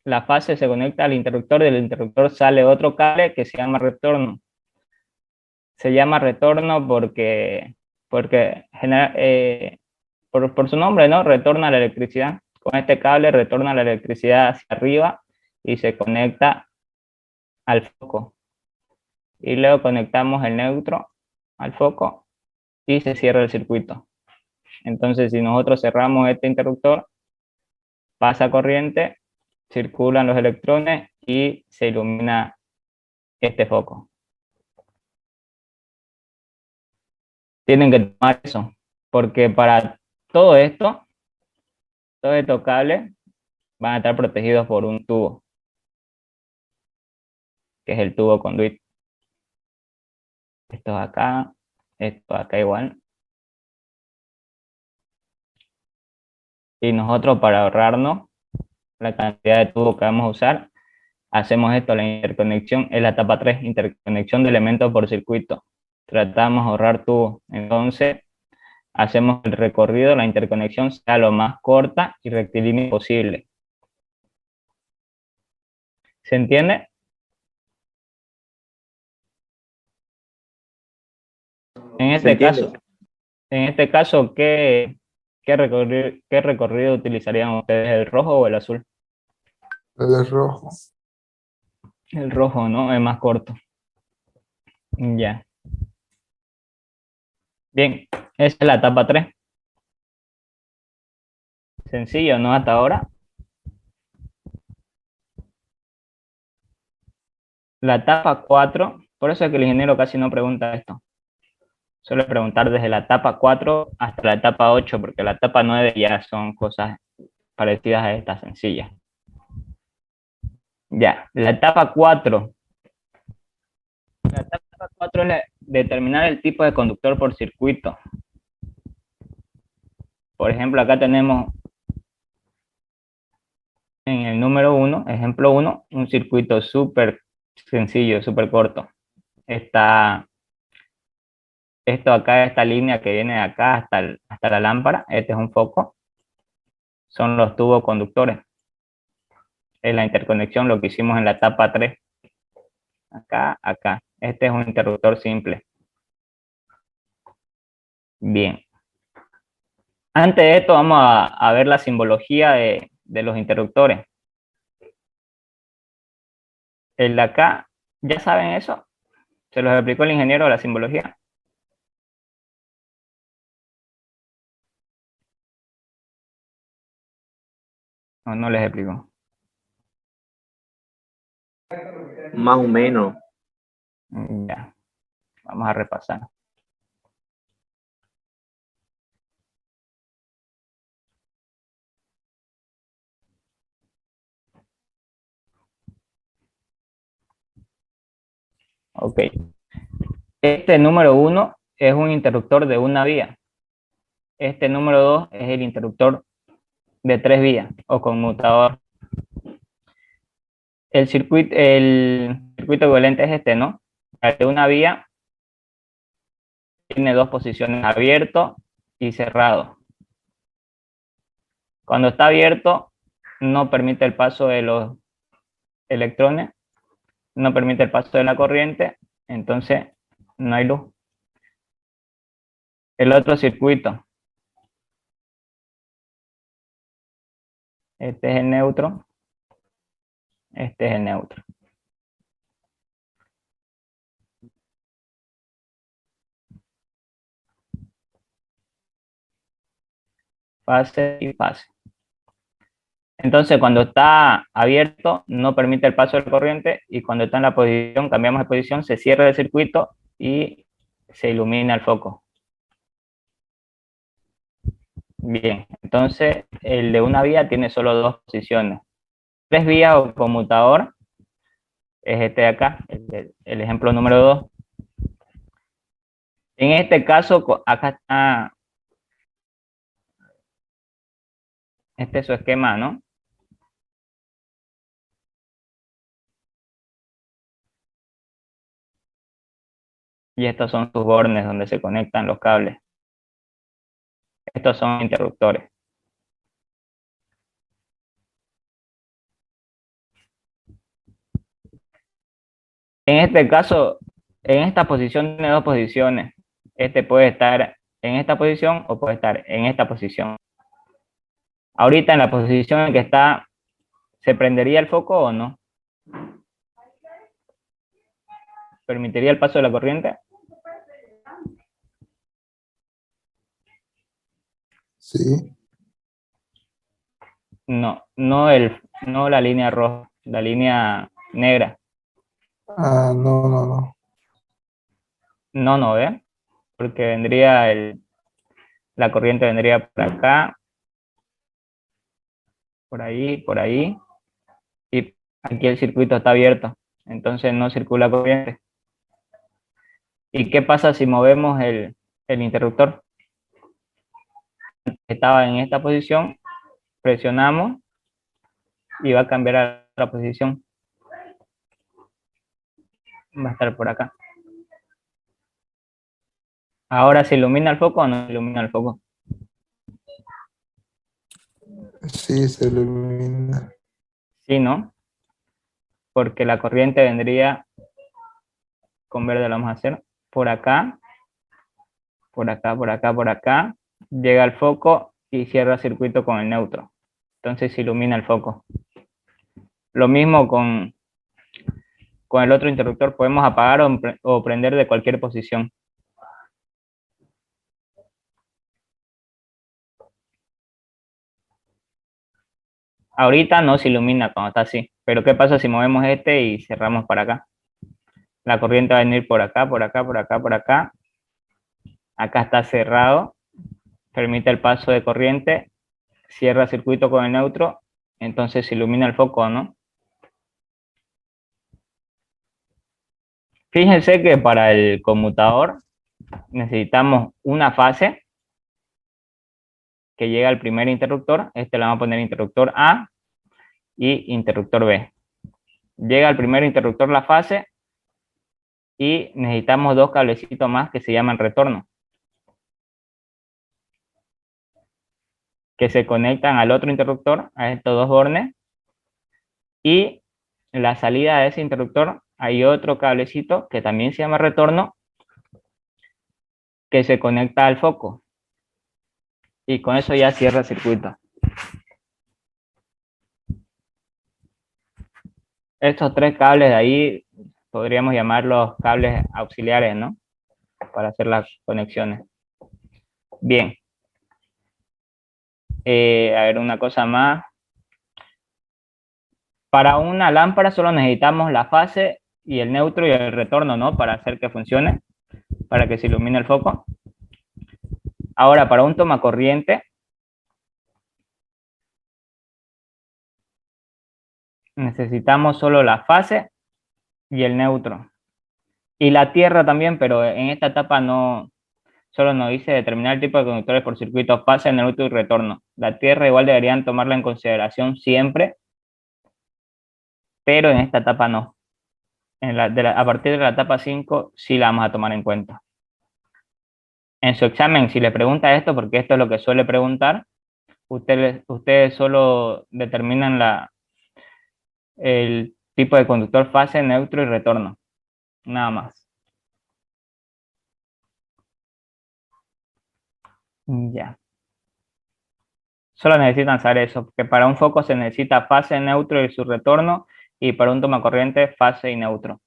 S1: la fase se conecta al interruptor, del interruptor sale otro cable que se llama retorno. Se llama retorno porque genera, por su nombre, ¿no? Retorna la electricidad. Con este cable retorna la electricidad hacia arriba y se conecta al foco. Y luego conectamos el neutro al foco y se cierra el circuito. Entonces, si nosotros cerramos este interruptor, pasa corriente, circulan los electrones y se ilumina este foco. Tienen que tomar eso, porque para todo esto, todos estos cables van a estar protegidos por un tubo, que es el tubo conduit. Esto acá igual. Y nosotros, para ahorrarnos la cantidad de tubo que vamos a usar, hacemos esto, la interconexión es la etapa 3, interconexión de elementos por circuito. Tratamos de ahorrar tubos. Entonces, hacemos el recorrido, la interconexión sea lo más corta y rectilínea posible. ¿Se entiende? En este caso, ¿qué recorrido utilizarían ustedes, el rojo o el azul?
S5: El rojo.
S1: El rojo, ¿no? Es más corto. Ya. Bien, esa es la etapa 3. Sencillo, ¿no? Hasta ahora. La etapa 4, por eso es que el ingeniero casi no pregunta esto. Suele preguntar desde la etapa 4 hasta la etapa 8, porque la etapa 9 ya son cosas parecidas a estas sencillas. Ya, la etapa 4. La etapa 4 es determinar el tipo de conductor por circuito. Por ejemplo, acá tenemos en el número 1, ejemplo 1, un circuito súper sencillo, súper corto. Esto acá, esta línea que viene de acá hasta la lámpara, este es un foco, son los tubos conductores. Es la interconexión, lo que hicimos en la etapa 3. Acá. Este es un interruptor simple. Bien. Antes de esto vamos a ver la simbología de los interruptores. El de acá, ¿ya saben eso? Se los explicó el ingeniero la simbología. ¿O no les explico?
S2: Más o menos.
S1: Ya, vamos a repasar. Ok. Este número 1 es un interruptor de una vía. Este número 2 es el interruptor de 3 vías o conmutador. El circuito equivalente es este, ¿no? El de una vía tiene dos posiciones, abierto y cerrado. Cuando está abierto, no permite el paso de los electrones, no permite el paso de la corriente, entonces no hay luz. El otro circuito, este es el neutro, este es el neutro. Fase y fase. Entonces, cuando está abierto, no permite el paso de la corriente y cuando está en la posición, cambiamos de posición, se cierra el circuito y se ilumina el foco. Bien, entonces el de una vía tiene solo dos posiciones. 3 vías o conmutador es este de acá, el ejemplo número 2. En este caso, acá está, este es su esquema, ¿no? Y estos son sus bornes donde se conectan los cables. Estos son interruptores. En este caso, en esta posición tiene dos posiciones. Este puede estar en esta posición o puede estar en esta posición. Ahorita en la posición en que está, ¿se prendería el foco o no? ¿Permitiría el paso de la corriente?
S5: Sí.
S1: No, no la línea roja, la línea negra.
S5: Ah, no, no, no.
S1: No, ¿ve? Porque vendría la corriente vendría por acá, por ahí, y aquí el circuito está abierto, entonces no circula corriente. ¿Y qué pasa si movemos el interruptor? Estaba en esta posición, presionamos y va a cambiar a otra posición. Va a estar por acá. Ahora, ¿se ilumina el foco o no se ilumina el foco?
S5: Sí, se ilumina.
S1: Sí, ¿no? Porque la corriente vendría con verde, lo vamos a hacer por acá, por acá, por acá, por acá. Llega al foco y cierra circuito con el neutro. Entonces se ilumina el foco. Lo mismo con el otro interruptor, podemos apagar o prender de cualquier posición. Ahorita no se ilumina cuando está así, pero ¿qué pasa si movemos este y cerramos para acá? La corriente va a venir por acá, por acá, por acá, por acá. Acá está cerrado, permite el paso de corriente, cierra circuito con el neutro, entonces se ilumina el foco, ¿no? Fíjense que para el conmutador necesitamos una fase que llega al primer interruptor, este le vamos a poner interruptor A y interruptor B. Llega al primer interruptor la fase y necesitamos dos cablecitos más que se llaman retorno, que se conectan al otro interruptor, a estos dos bornes, y en la salida de ese interruptor hay otro cablecito que también se llama retorno, que se conecta al foco, y con eso ya cierra el circuito. Estos tres cables de ahí podríamos llamarlos cables auxiliares, ¿no? Para hacer las conexiones. Bien. A ver, una cosa más. Para una lámpara solo necesitamos la fase y el neutro y el retorno, ¿no? Para hacer que funcione, para que se ilumine el foco. Ahora, para un tomacorriente, necesitamos solo la fase y el neutro. Y la tierra también, pero en esta etapa no, solo nos dice determinar el tipo de conductores por circuito, fase, neutro y retorno. La tierra igual deberían tomarla en consideración siempre, pero en esta etapa no. A partir de la etapa 5 sí la vamos a tomar en cuenta. En su examen, si le pregunta esto, porque esto es lo que suele preguntar, ustedes solo determinan el tipo de conductor, fase, neutro y retorno. Nada más. Ya. Solo necesitan saber eso, porque para un foco se necesita fase, neutro y su retorno, y para un tomacorriente, fase y neutro.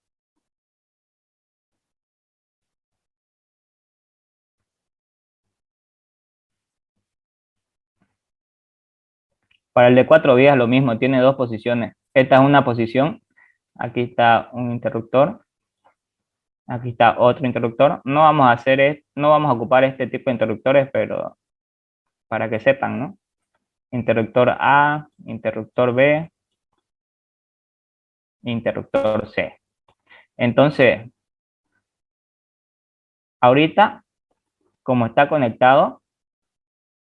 S1: Para el de 4 vías lo mismo, tiene dos posiciones. Esta es una posición, aquí está un interruptor, aquí está otro interruptor. No vamos a ocupar este tipo de interruptores, pero para que sepan, ¿no? Interruptor A, interruptor B, interruptor C. Entonces, ahorita, como está conectado,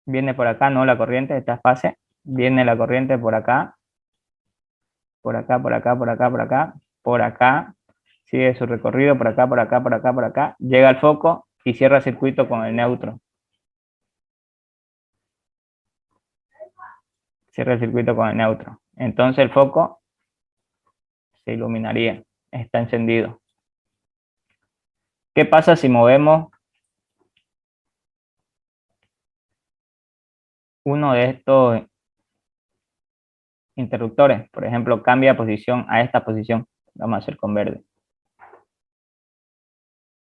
S1: viene por acá, ¿no? La corriente, esta fase, viene la corriente por acá, por acá, por acá, por acá, por acá, por acá, sigue su recorrido por acá, por acá, por acá, por acá, llega al foco y cierra el circuito con el neutro. Cierra el circuito con el neutro. Entonces el foco se iluminaría, está encendido. ¿Qué pasa si movemos uno de estos interruptores? Por ejemplo, cambia posición a esta posición. Vamos a hacer con verde.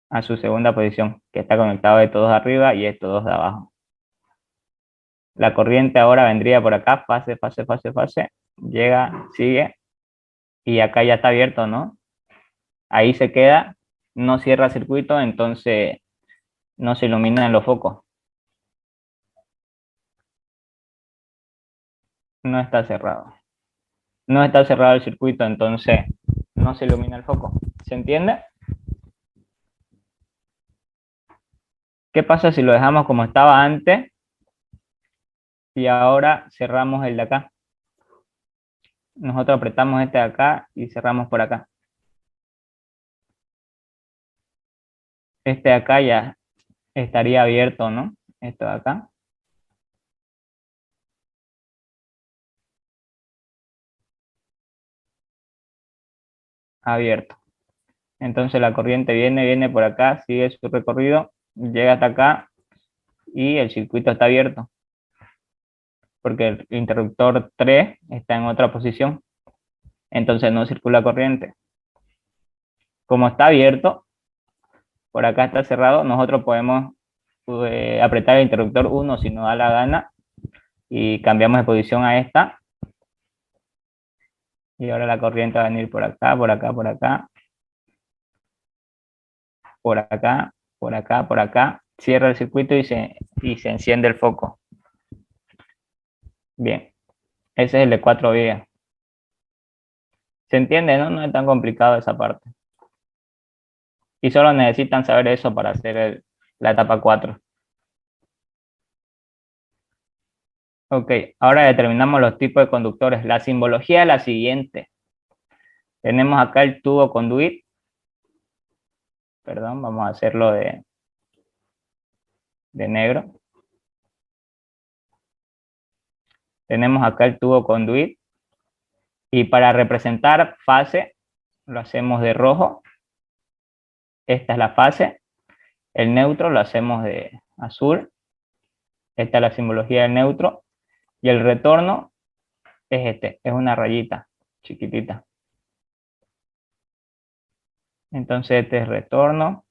S1: A su segunda posición, que está conectado estos dos de arriba y estos dos de abajo. La corriente ahora vendría por acá, fase, fase, fase, fase. Llega, sigue. Y acá ya está abierto, ¿no? Ahí se queda, no cierra circuito, entonces no se iluminan los focos. No está cerrado. No está cerrado el circuito, entonces no se ilumina el foco. ¿Se entiende? ¿Qué pasa si lo dejamos como estaba antes y ahora cerramos el de acá? Nosotros apretamos este de acá y cerramos por acá. Este de acá ya estaría abierto, ¿no? Esto de acá. Abierto. Entonces la corriente viene por acá, sigue su recorrido, llega hasta acá y el circuito está abierto. Porque el interruptor 3 está en otra posición. Entonces no circula corriente. Como está abierto, por acá está cerrado, nosotros podemos apretar el interruptor 1 si nos da la gana y cambiamos de posición a esta. Y ahora la corriente va a venir por acá, por acá, por acá, por acá, por acá, por acá. Cierra el circuito y se enciende el foco. Bien, ese es el de 4 vías. ¿Se entiende, no? No es tan complicado esa parte. Y solo necesitan saber eso para hacer la etapa 4. Ok, ahora determinamos los tipos de conductores. La simbología es la siguiente. Tenemos acá el tubo conduit. Perdón, vamos a hacerlo de negro. Tenemos acá el tubo conduit. Y para representar fase, lo hacemos de rojo. Esta es la fase. El neutro lo hacemos de azul. Esta es la simbología del neutro. Y el retorno es es una rayita chiquitita. Entonces este es retorno.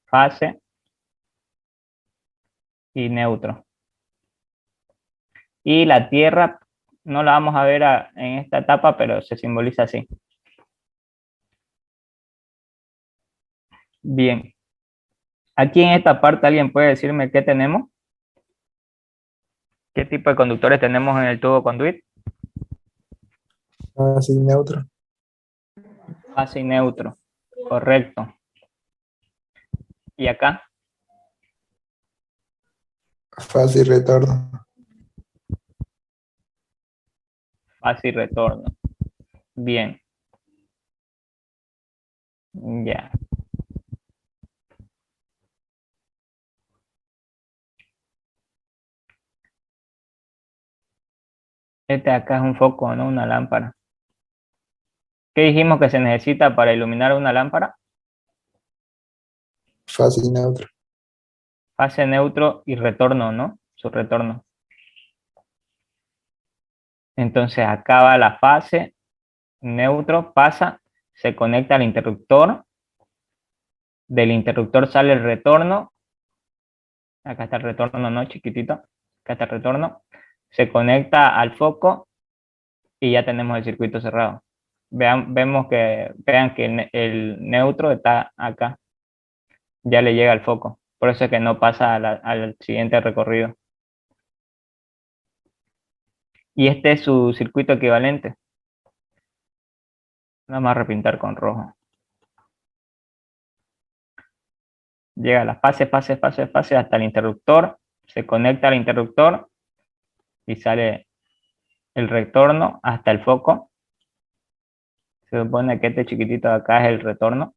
S1: Fase y neutro. Y la Tierra no la vamos a ver en esta etapa, pero se simboliza así. Bien. Aquí en esta parte, ¿alguien puede decirme qué tenemos? ¿Qué tipo de conductores tenemos en el tubo conduit?
S5: Fase y neutro.
S1: Fase y neutro. Correcto. ¿Y acá?
S5: Fase y retorno.
S1: Fase y retorno. Bien. Ya. Este acá es un foco, ¿no? Una lámpara. ¿Qué dijimos que se necesita para iluminar una lámpara?
S5: Fase y neutro.
S1: Fase, neutro y retorno, ¿no? Su retorno. Entonces acá va la fase, neutro, pasa, se conecta al interruptor. Del interruptor sale el retorno. Acá está el retorno, ¿no? Chiquitito. Acá está el retorno. Se conecta al foco y ya tenemos el circuito cerrado. Vean que el neutro está acá. Ya le llega al foco. Por eso es que no pasa al siguiente recorrido. Y este es su circuito equivalente. Vamos a repintar con rojo. Llega a la fase hasta el interruptor. Se conecta al interruptor y sale el retorno hasta el foco. Se supone que este chiquitito de acá es el retorno.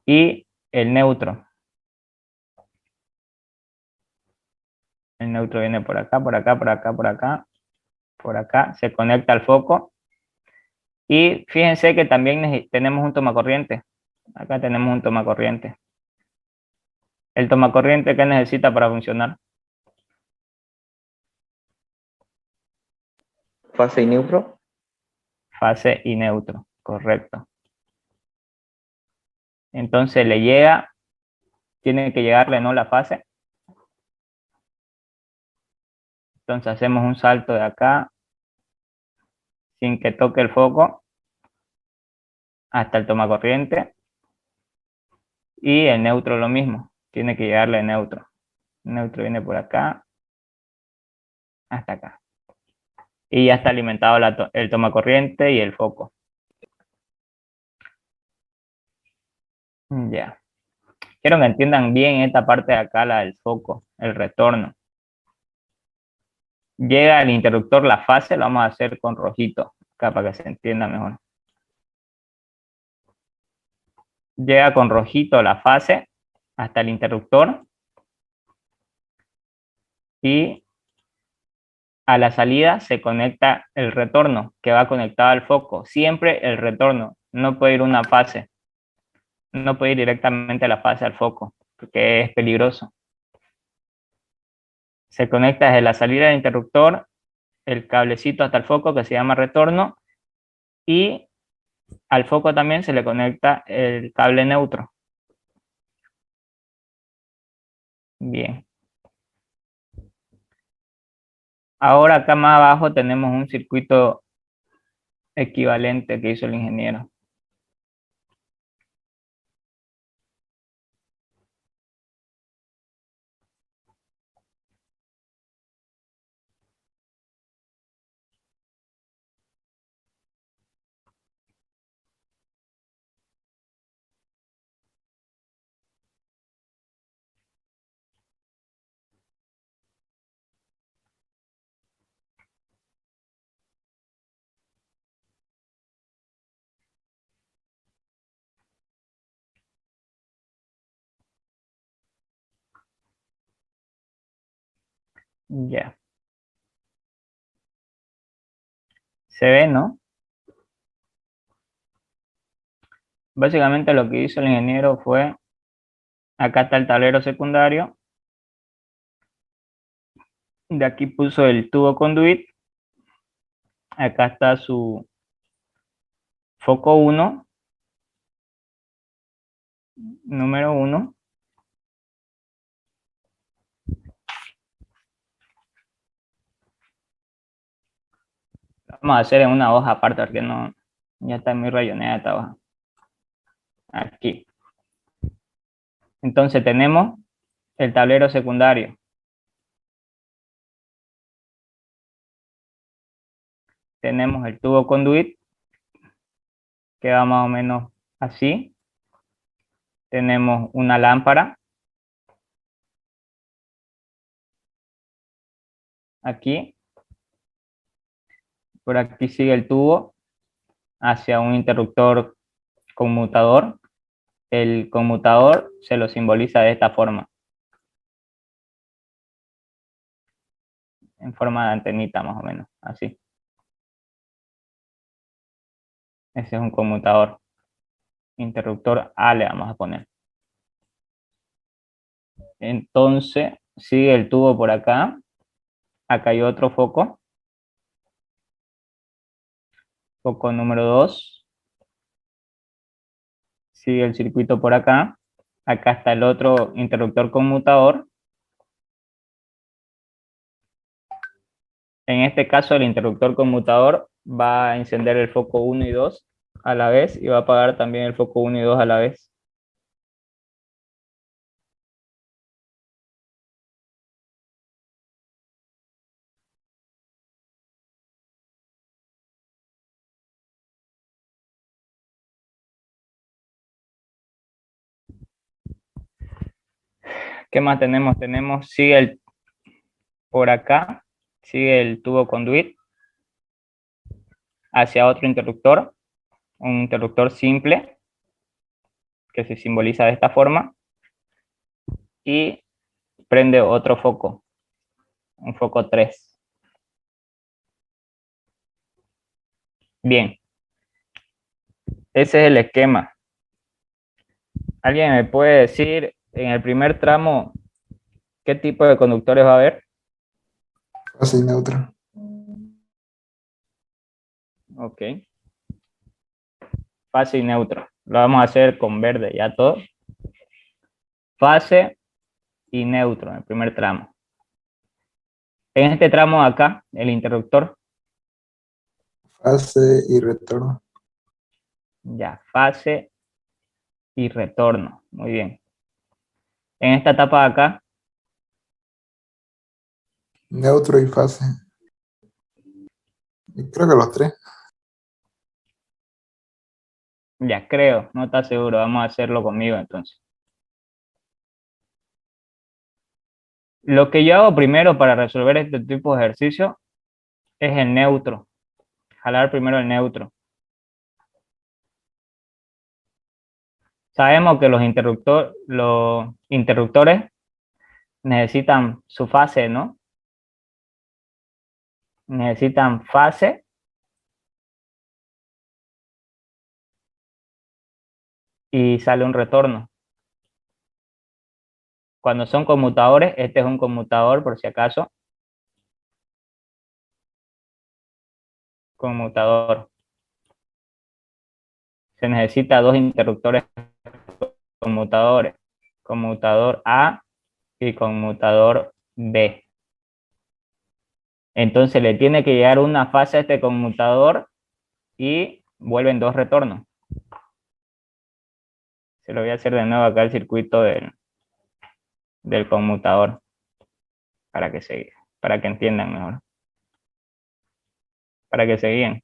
S1: Y el neutro. El neutro viene por acá, por acá, por acá, por acá, por acá. Se conecta al foco. Y fíjense que también tenemos un tomacorriente. Acá tenemos un tomacorriente. ¿El tomacorriente qué necesita para funcionar?
S2: Fase y neutro.
S1: Fase y neutro, correcto. Entonces le llega, tiene que llegarle, ¿no? La fase. Entonces hacemos un salto de acá, sin que toque el foco, hasta el tomacorriente. Y el neutro lo mismo, tiene que llegarle neutro. El neutro viene por acá, hasta acá. Y ya está alimentado el tomacorriente y el foco. Ya. Quiero que entiendan bien esta parte de acá, la del foco, el retorno. Llega el interruptor, la fase, lo vamos a hacer con rojito, acá para que se entienda mejor. Llega con rojito la fase hasta el interruptor y a la salida se conecta el retorno que va conectado al foco. Siempre el retorno, no puede ir una fase, no puede ir directamente la fase al foco porque es peligroso. Se conecta desde la salida del interruptor el cablecito hasta el foco que se llama retorno y al foco también se le conecta el cable neutro. Bien. Ahora acá más abajo tenemos un circuito equivalente que hizo el ingeniero. Ya. Se ve, ¿no? Básicamente lo que hizo el ingeniero fue, acá está el tablero secundario, de aquí puso el tubo conduit, acá está su foco 1, número 1, Vamos a hacer en una hoja aparte porque no, ya está muy rayoneada esta hoja. Aquí. Entonces tenemos el tablero secundario. Tenemos el tubo conduit, que va más o menos así. Tenemos una lámpara. Aquí. Por aquí sigue el tubo hacia un interruptor conmutador. El conmutador se lo simboliza de esta forma. En forma de antenita más o menos, así. Ese es un conmutador. Interruptor A le vamos a poner. Entonces, sigue el tubo por acá. Acá hay otro foco. Foco número 2. Sigue el circuito por acá. Acá está el otro interruptor conmutador. En este caso, el interruptor conmutador va a encender el foco 1 y 2 a la vez y va a apagar también el foco 1 y 2 a la vez. ¿Qué más tenemos? Sigue por acá, sigue el tubo conduit hacia otro interruptor, un interruptor simple que se simboliza de esta forma y prende otro foco, un foco 3. Bien, ese es el esquema. ¿Alguien me puede decir en el primer tramo qué tipo de conductores va a haber?
S5: Fase y neutro.
S1: Ok. Fase y neutro. Lo vamos a hacer con verde ya todo. Fase y neutro en el primer tramo. En este tramo de acá, el interruptor.
S5: Fase y retorno.
S1: Ya, fase y retorno. Muy bien. En esta etapa de acá,
S5: Neutro y fase. Y creo que los tres.
S1: ya creo, no está seguro. Vamos a hacerlo conmigo entonces. Lo que yo hago primero para resolver este tipo de ejercicio es el neutro. Jalar primero el neutro. Sabemos que los interruptores necesitan su fase, ¿no? Necesitan fase y sale un retorno. Cuando son conmutadores, este es un conmutador por si acaso. Conmutador. Se necesita dos interruptores conmutadores. Conmutador A y conmutador B. Entonces le tiene que llegar una fase a este conmutador y vuelven dos retornos. Se lo voy a hacer de nuevo acá el circuito del conmutador para que entiendan mejor. Para que se guíen.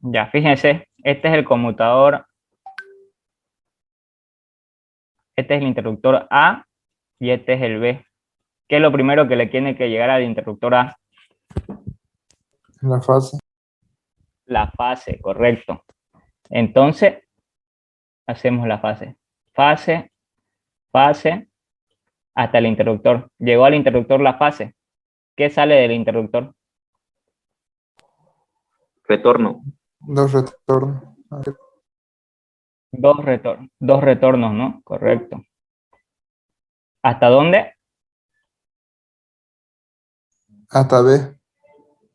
S1: Ya, fíjense, este es el conmutador, este es el interruptor A y este es el B. ¿Qué es lo primero que le tiene que llegar al interruptor A?
S5: La fase.
S1: La fase, correcto. Entonces, hacemos la fase. Fase, fase, hasta el interruptor. Llegó al interruptor la fase. ¿Qué sale del interruptor?
S2: Retorno.
S5: Dos retornos. A ver,
S1: Dos retornos, ¿no? Correcto. ¿Hasta dónde?
S5: Hasta B.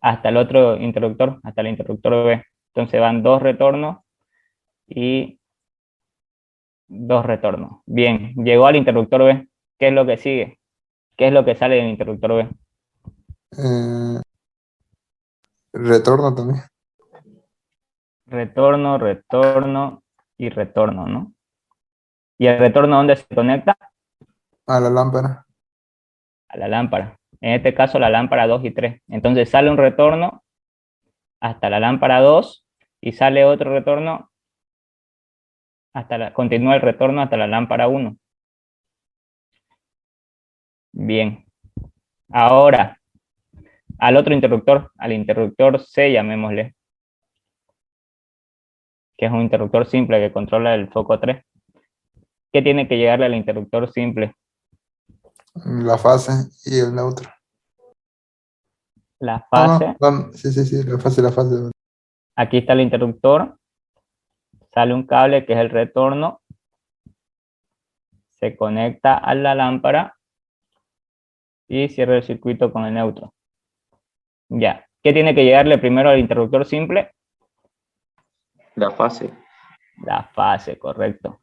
S1: Hasta el otro interruptor, hasta el interruptor B. Entonces van dos retornos y dos retornos. Bien, llegó al interruptor B. ¿Qué es lo que sigue? ¿Qué es lo que sale del interruptor B?
S5: Eh, retorno también.
S1: Retorno, retorno y retorno, ¿no? ¿Y el retorno dónde se conecta?
S5: A la lámpara.
S1: A la lámpara. En este caso, la lámpara 2 y 3. Entonces sale un retorno hasta la lámpara 2 y sale otro retorno continúa el retorno hasta la lámpara 1. Bien. Ahora, al otro interruptor, al interruptor C, llamémosle, que es un interruptor simple que controla el foco 3. ¿Qué tiene que llegarle al interruptor simple?
S5: La fase y el neutro.
S1: La
S5: No,
S1: fase.
S5: no. Sí, sí, sí. La fase.
S1: Aquí está el interruptor. Sale un cable que es el retorno. Se conecta a la lámpara y cierra el circuito con el neutro. Ya. ¿Qué tiene que llegarle primero al interruptor simple?
S2: La fase.
S1: La fase, correcto.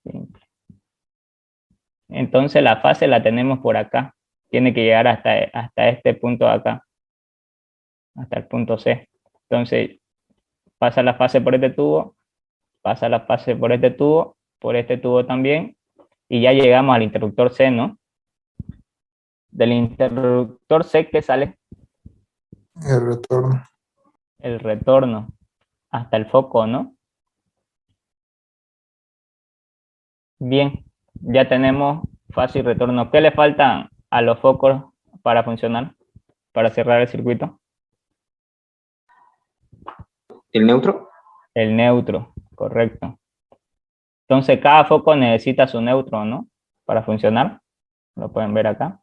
S1: Simple. Entonces la fase la tenemos por acá. Tiene que llegar hasta este punto de acá. Hasta el punto C. Entonces pasa la fase por este tubo, pasa la fase por este tubo también, y ya llegamos al interruptor C, ¿no? Del interruptor C, ¿qué sale?
S5: El retorno.
S1: El retorno hasta el foco, ¿no? Bien, ya tenemos fase y retorno. ¿Qué le faltan a los focos para funcionar, para cerrar el circuito?
S2: ¿El neutro?
S1: El neutro, correcto. Entonces cada foco necesita su neutro, ¿no? Para funcionar. Lo pueden ver acá.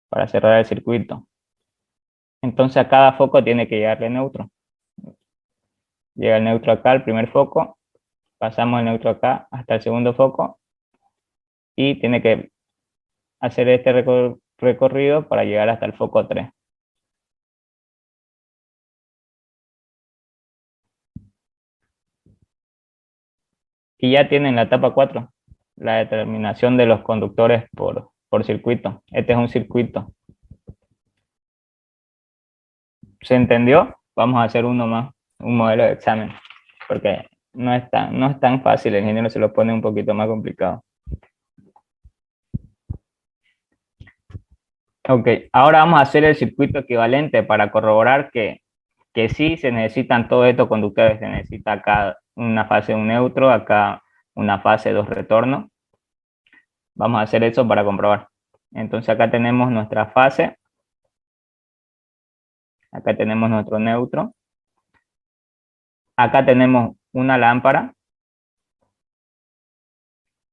S1: Para cerrar el circuito. Entonces a cada foco tiene que llegarle neutro. Llega el neutro acá, el primer foco, pasamos el neutro acá hasta el segundo foco y tiene que hacer este recorrido para llegar hasta el foco 3. Y ya tienen la etapa 4, la determinación de los conductores por circuito. Este es un circuito. ¿Se entendió? Vamos a hacer uno más, un modelo de examen, porque no es tan fácil, el ingeniero se lo pone un poquito más complicado. Ok, ahora vamos a hacer el circuito equivalente para corroborar que sí se necesitan todos estos conductores. Se necesita acá una fase un neutro, acá una fase dos retornos. Vamos a hacer eso para comprobar. Entonces acá tenemos nuestra fase, acá tenemos nuestro neutro, acá tenemos una lámpara,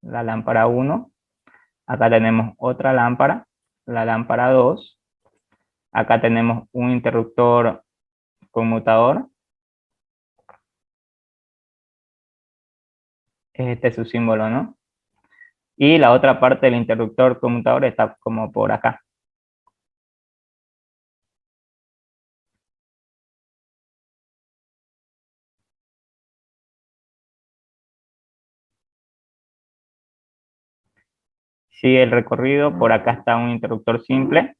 S1: la lámpara 1, acá tenemos otra lámpara, la lámpara 2, acá tenemos un interruptor conmutador, este es su símbolo, ¿no? Y la otra parte del interruptor conmutador está como por acá. Sigue el recorrido, por acá está un interruptor simple.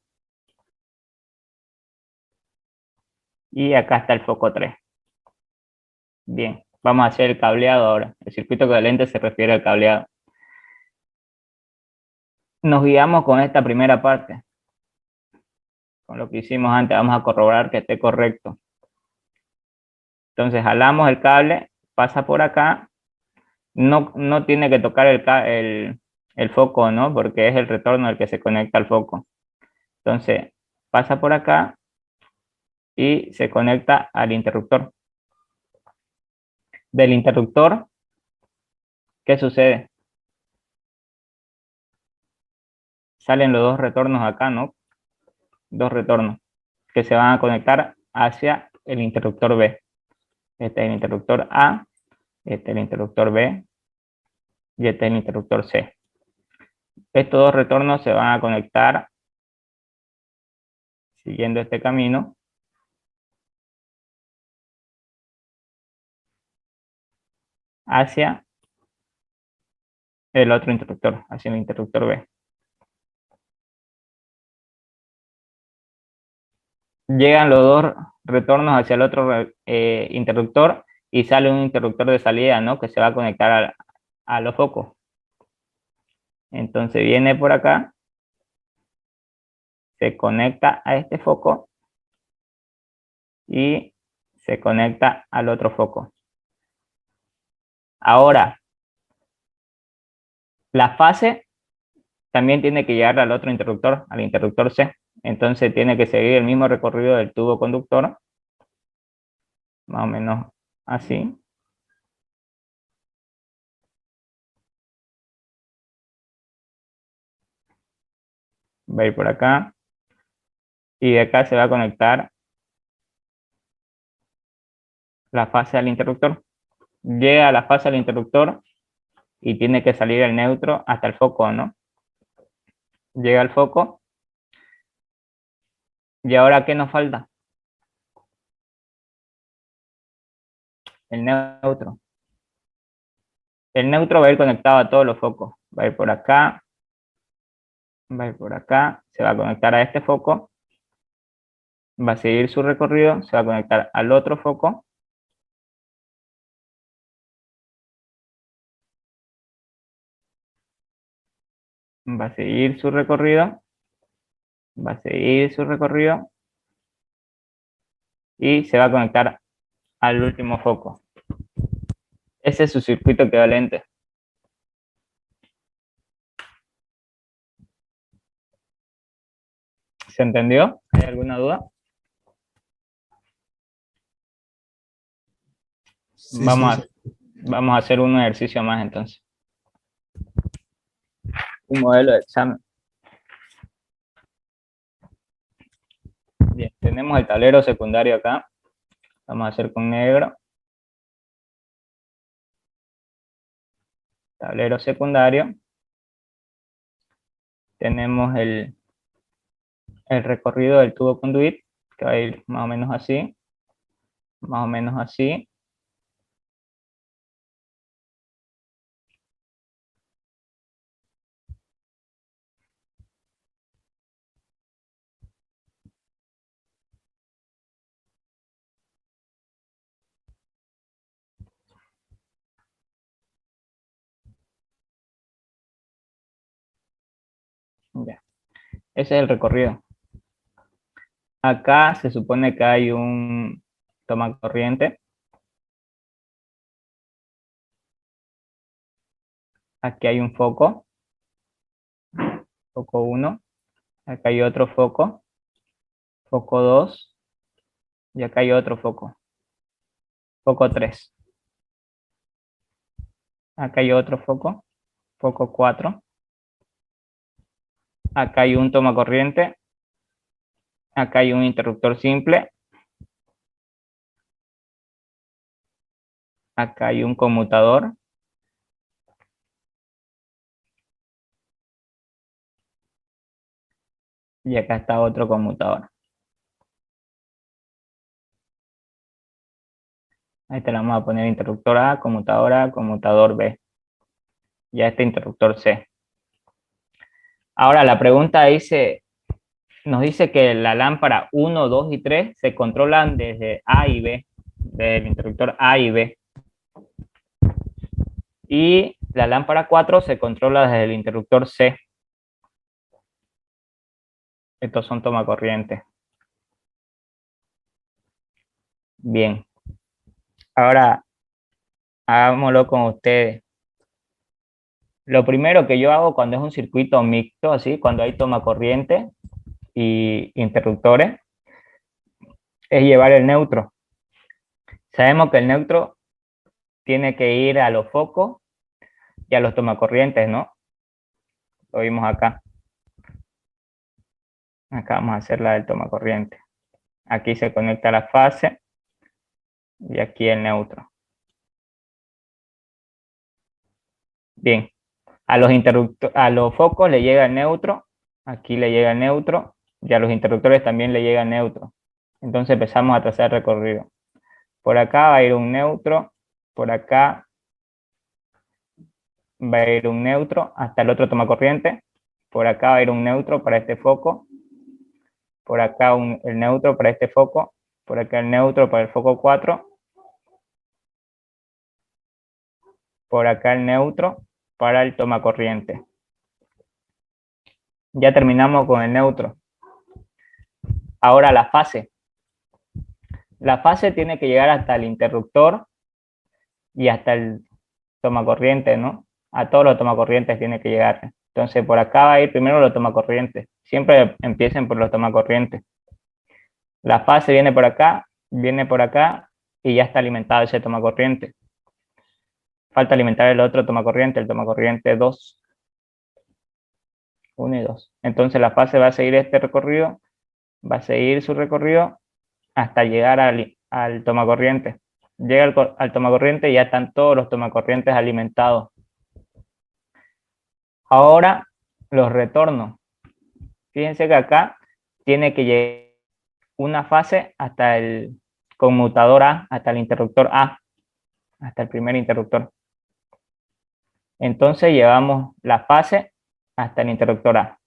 S1: Y acá está el foco 3. Bien, vamos a hacer el cableado ahora. El circuito equivalente se refiere al cableado. Nos guiamos con esta primera parte. Con lo que hicimos antes, vamos a corroborar que esté correcto. Entonces jalamos el cable, pasa por acá. No tiene que tocar el foco, ¿no? Porque es el retorno el que se conecta al foco. Entonces pasa por acá y se conecta al interruptor. Del interruptor, ¿qué sucede? Salen los dos retornos acá, ¿no? Dos retornos que se van a conectar hacia el interruptor B. Este es el interruptor A, este es el interruptor B y este es el interruptor C. Estos dos retornos se van a conectar siguiendo este camino hacia el otro interruptor, hacia el interruptor B. Llegan los dos retornos hacia el otro interruptor y sale un interruptor de salida, ¿no? Que se va a conectar a los focos. Entonces viene por acá, se conecta a este foco y se conecta al otro foco. Ahora, la fase también tiene que llegar al otro interruptor, al interruptor C. Entonces tiene que seguir el mismo recorrido del tubo conductor, más o menos así. Va a ir por acá. Y de acá se va a conectar la fase al interruptor. Llega a la fase al interruptor y tiene que salir el neutro hasta el foco, ¿no? Llega al foco. ¿Y ahora qué nos falta? El neutro. El neutro va a ir conectado a todos los focos. Va a ir por acá. Va a ir por acá. Se va a conectar a este foco. Va a seguir su recorrido. Se va a conectar al otro foco. Va a seguir su recorrido. Va a seguir su recorrido. Y se va a conectar al último foco. Ese es su circuito equivalente. ¿Se entendió? ¿Hay alguna duda?
S5: Sí,
S1: Vamos
S5: sí,
S1: a hacer un ejercicio más entonces. Un modelo de examen. Bien, tenemos el tablero secundario acá. Vamos a hacer con negro. Tablero secundario. Tenemos el recorrido del tubo conduit, que va a ir más o menos así. Más o menos así. Ya. Ese es el recorrido. Acá se supone que hay un toma corriente. Aquí hay un foco. Foco 1. Acá hay otro foco. Foco 2. Y acá hay otro foco. Foco 3. Acá hay otro foco. Foco 4. Acá hay un toma corriente. Acá hay un interruptor simple. Acá hay un conmutador. Y acá está otro conmutador. Ahí te la vamos a poner interruptor A, conmutador B. Y a este interruptor C. Ahora la pregunta nos dice que la lámpara 1, 2 y 3 se controlan desde A y B, del interruptor A y B. Y la lámpara 4 se controla desde el interruptor C. Estos son toma corriente. Bien. Ahora hagámoslo con ustedes. Lo primero que yo hago cuando es un circuito mixto, así, cuando hay toma corriente y interruptores, es llevar el neutro. Sabemos que el neutro tiene que ir a los focos y a los tomacorrientes, ¿no? Lo vimos acá. Acá vamos a hacer la del tomacorriente. Aquí se conecta la fase y aquí el neutro. Bien, a los focos le llega el neutro, aquí le llega el neutro, y a los interruptores también le llega el neutro. Entonces empezamos a trazar el recorrido. Por acá va a ir un neutro, por acá va a ir un neutro hasta el otro tomacorriente, por acá va a ir un neutro para este foco, por acá el neutro para este foco, por acá el neutro para el foco 4, por acá el neutro para el tomacorriente. Ya terminamos con el neutro. Ahora la fase. La fase tiene que llegar hasta el interruptor y hasta el tomacorriente, ¿no? A todos los tomacorrientes tiene que llegar. Entonces por acá va a ir primero los tomacorrientes. Siempre empiecen por los tomacorrientes. La fase viene por acá y ya está alimentado ese tomacorriente. Falta alimentar el otro tomacorriente, el tomacorriente 2. 1 y 2. Entonces la fase va a seguir este recorrido, va a seguir su recorrido hasta llegar al tomacorriente. Llega al tomacorriente y ya están todos los tomacorrientes alimentados. Ahora los retornos. Fíjense que acá tiene que llegar una fase hasta el conmutador A, hasta el interruptor A, hasta el primer interruptor. Entonces llevamos la fase hasta el interruptor A.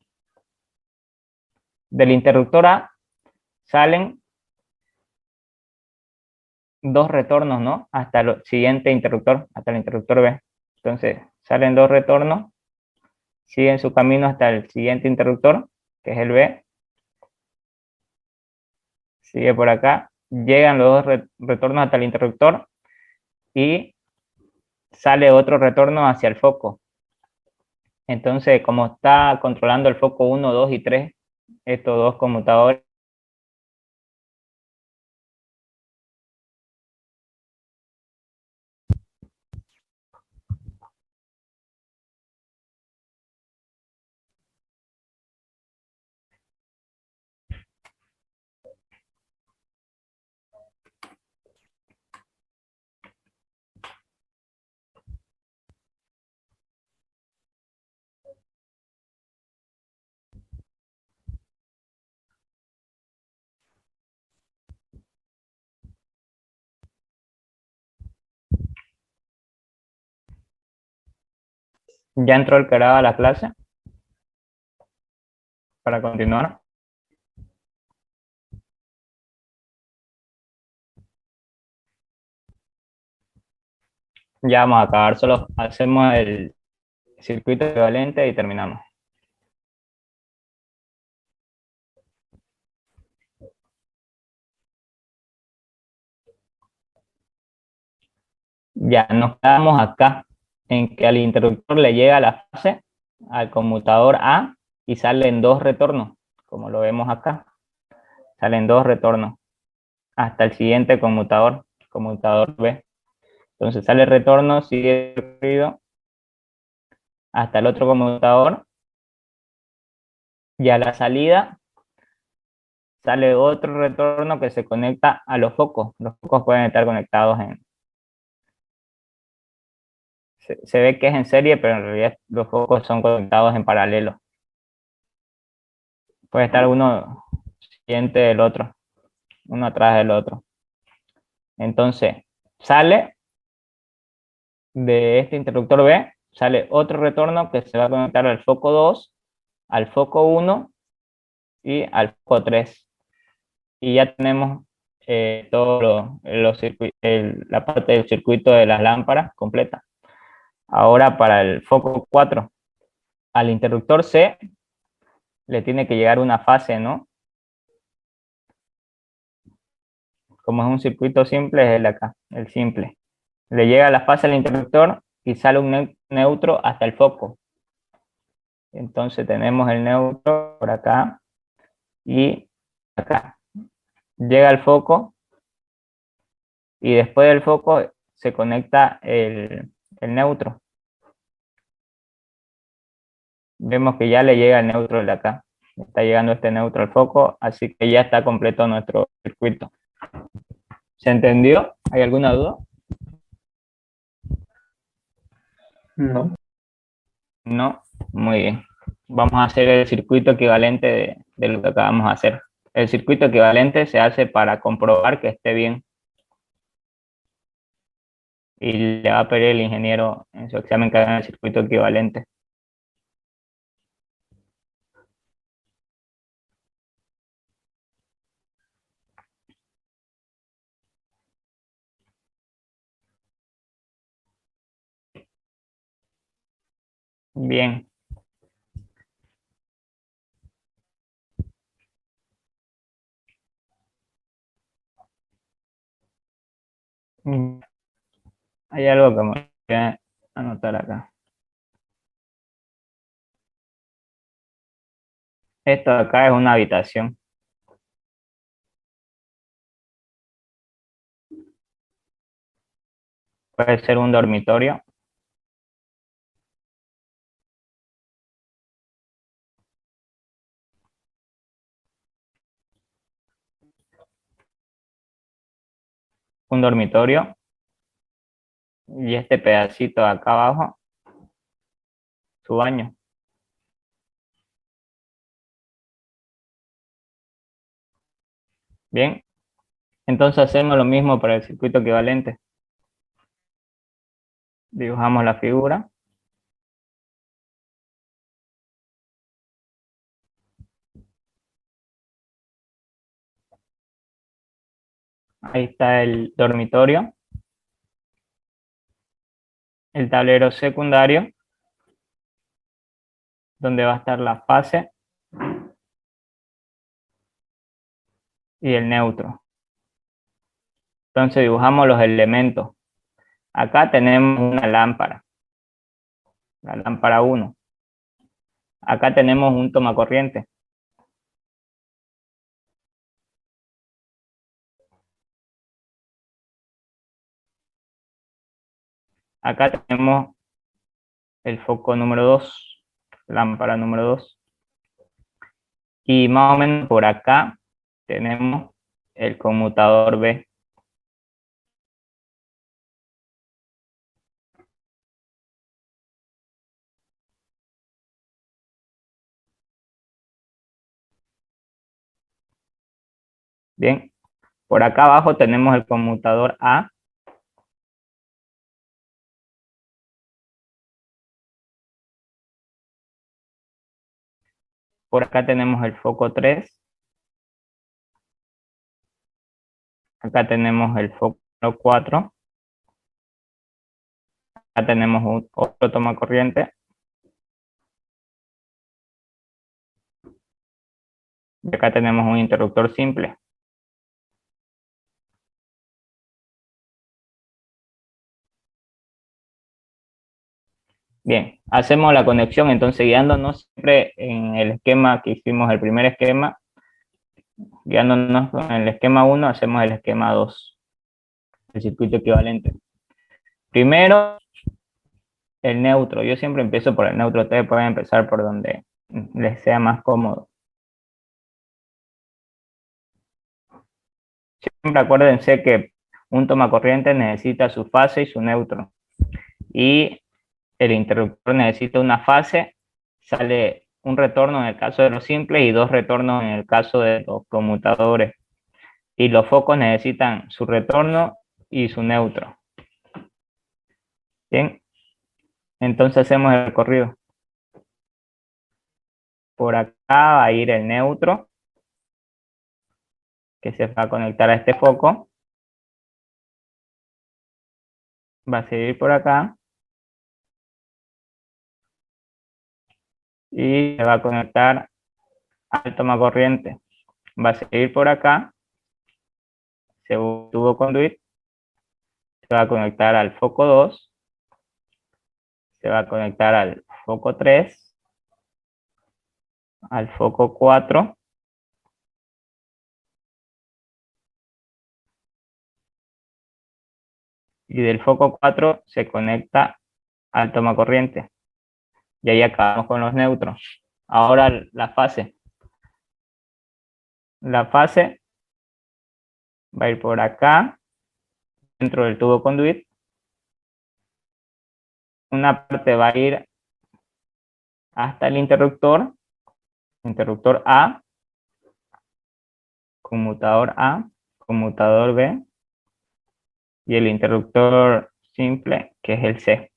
S1: Del interruptor A salen dos retornos, ¿no? Hasta el siguiente interruptor, hasta el interruptor B. Entonces salen dos retornos, siguen su camino hasta el siguiente interruptor, que es el B. Sigue por acá, llegan los dos retornos hasta el interruptor y sale otro retorno hacia el foco. Entonces, como está controlando el foco 1, 2 y 3, estos dos conmutadores, ya entró el que graba la clase para continuar. Ya vamos a acabar, solo hacemos el circuito equivalente y terminamos. Ya nos quedamos acá en que al interruptor le llega la fase al conmutador A y salen dos retornos, como lo vemos acá. Salen dos retornos hasta el siguiente conmutador, conmutador B. Entonces sale el retorno, sigue el recorrido hasta el otro conmutador y a la salida sale otro retorno que se conecta a los focos. Los focos pueden estar conectados se ve que es en serie, pero en realidad los focos son conectados en paralelo. Puede estar uno siguiente del otro, uno atrás del otro. Entonces, sale de este interruptor B, sale otro retorno que se va a conectar al foco 2, al foco 1 y al foco 3. Y ya tenemos todo la parte del circuito de las lámparas completa. Ahora para el foco 4, al interruptor C le tiene que llegar una fase, ¿no? Como es un circuito simple, es el de acá, el simple. Le llega la fase al interruptor y sale un neutro hasta el foco. Entonces tenemos el neutro por acá y acá. Llega al foco y después del foco se conecta el neutro. Vemos que ya le llega el neutro de acá. Está llegando este neutro al foco, así que ya está completo nuestro circuito. ¿Se entendió? ¿Hay alguna duda?
S2: No.
S1: No, muy bien. Vamos a hacer el circuito equivalente de lo que acabamos de hacer. El circuito equivalente se hace para comprobar que esté bien. Y le va a pedir el ingeniero en su examen que haga el circuito equivalente. Bien. Hay algo que me voy a anotar acá. Esto acá es una habitación. Puede ser un dormitorio. Un dormitorio. Y este pedacito de acá abajo, su baño. Bien. Entonces hacemos lo mismo para el circuito equivalente. Dibujamos la figura. Ahí está el dormitorio. El tablero secundario, donde va a estar la fase y el neutro. Entonces dibujamos los elementos. Acá tenemos una lámpara, la lámpara 1. Acá tenemos un tomacorriente. Acá tenemos el foco número 2, lámpara número 2. Y más o menos por acá tenemos el conmutador B. Bien, por acá abajo tenemos el conmutador A. Por acá tenemos el foco 3. Acá tenemos el foco 4. Acá tenemos otro tomacorriente. Y acá tenemos un interruptor simple. Bien, hacemos la conexión, entonces guiándonos siempre en el esquema que hicimos, el primer esquema, guiándonos con el esquema 1, hacemos el esquema 2, el circuito equivalente. Primero, el neutro. Yo siempre empiezo por el neutro, ustedes pueden empezar por donde les sea más cómodo. Siempre acuérdense que un tomacorriente necesita su fase y su neutro. Y el interruptor necesita una fase, sale un retorno en el caso de los simples y 2 retornos en el caso de los conmutadores. Y los focos necesitan su retorno y su neutro. Bien, entonces hacemos el recorrido. Por acá va a ir el neutro, que se va a conectar a este foco. Va a seguir por acá. Y se va a conectar al tomacorriente. Va a seguir por acá. Tubo conduit. Se va a conectar al foco 2. Se va a conectar al foco 3. Al foco 4. Y del foco 4 se conecta al tomacorriente. Y ahí acabamos con los neutros. Ahora la fase. La fase va a ir por acá dentro del tubo conduit. Una parte va a ir hasta el interruptor A, conmutador B, y el interruptor simple, que es el C.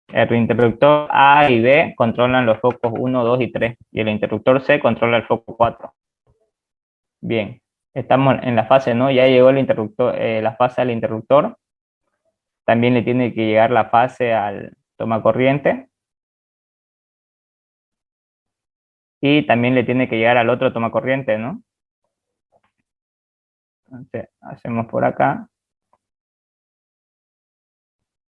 S1: El interruptor A y B controlan los focos 1, 2 y 3, y el interruptor C controla el foco 4. Bien, estamos en la fase, ¿no? Ya llegó el interruptor, la fase al interruptor. También le tiene que llegar la fase al tomacorriente. Y también le tiene que llegar al otro tomacorriente, ¿no? Entonces, hacemos por acá.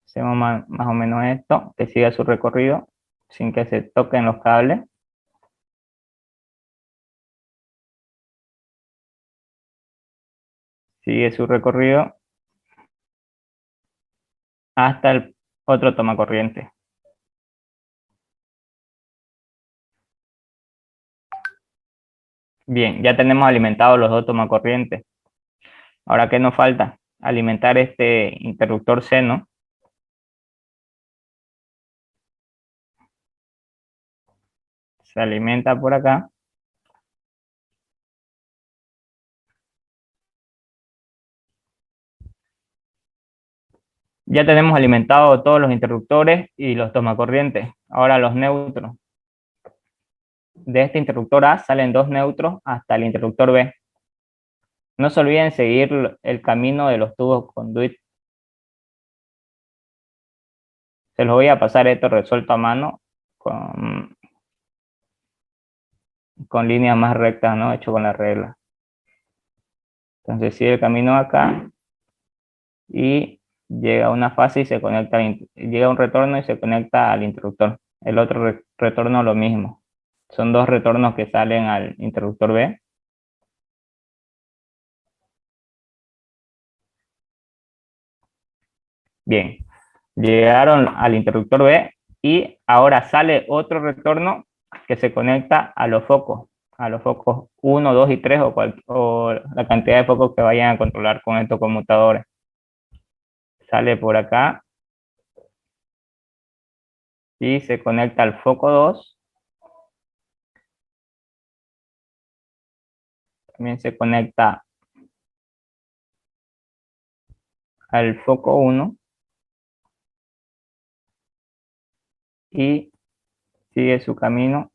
S1: Hacemos más o menos esto, que siga su recorrido sin que se toquen los cables. Sigue su recorrido hasta el otro tomacorriente. Bien, ya tenemos alimentados los dos tomacorrientes. Ahora, ¿qué nos falta? Alimentar este interruptor C, ¿no? Se alimenta por acá. Ya tenemos alimentados todos los interruptores y los tomacorrientes. Ahora los neutros. De este interruptor A salen dos neutros hasta el interruptor B. No se olviden seguir el camino de los tubos conduit. Se los voy a pasar esto resuelto a mano con líneas más rectas, ¿no? Hecho con la regla. Entonces sigue el camino acá y llega a una fase y se conecta, llega a un retorno y se conecta al interruptor. El otro retorno lo mismo. Son dos retornos que salen al interruptor B. Bien, llegaron al interruptor B y ahora sale otro retorno que se conecta a los focos 1, 2 y 3 o la cantidad de focos que vayan a controlar con estos conmutadores. Sale por acá y se conecta al foco 2. También se conecta al foco 1 y sigue su camino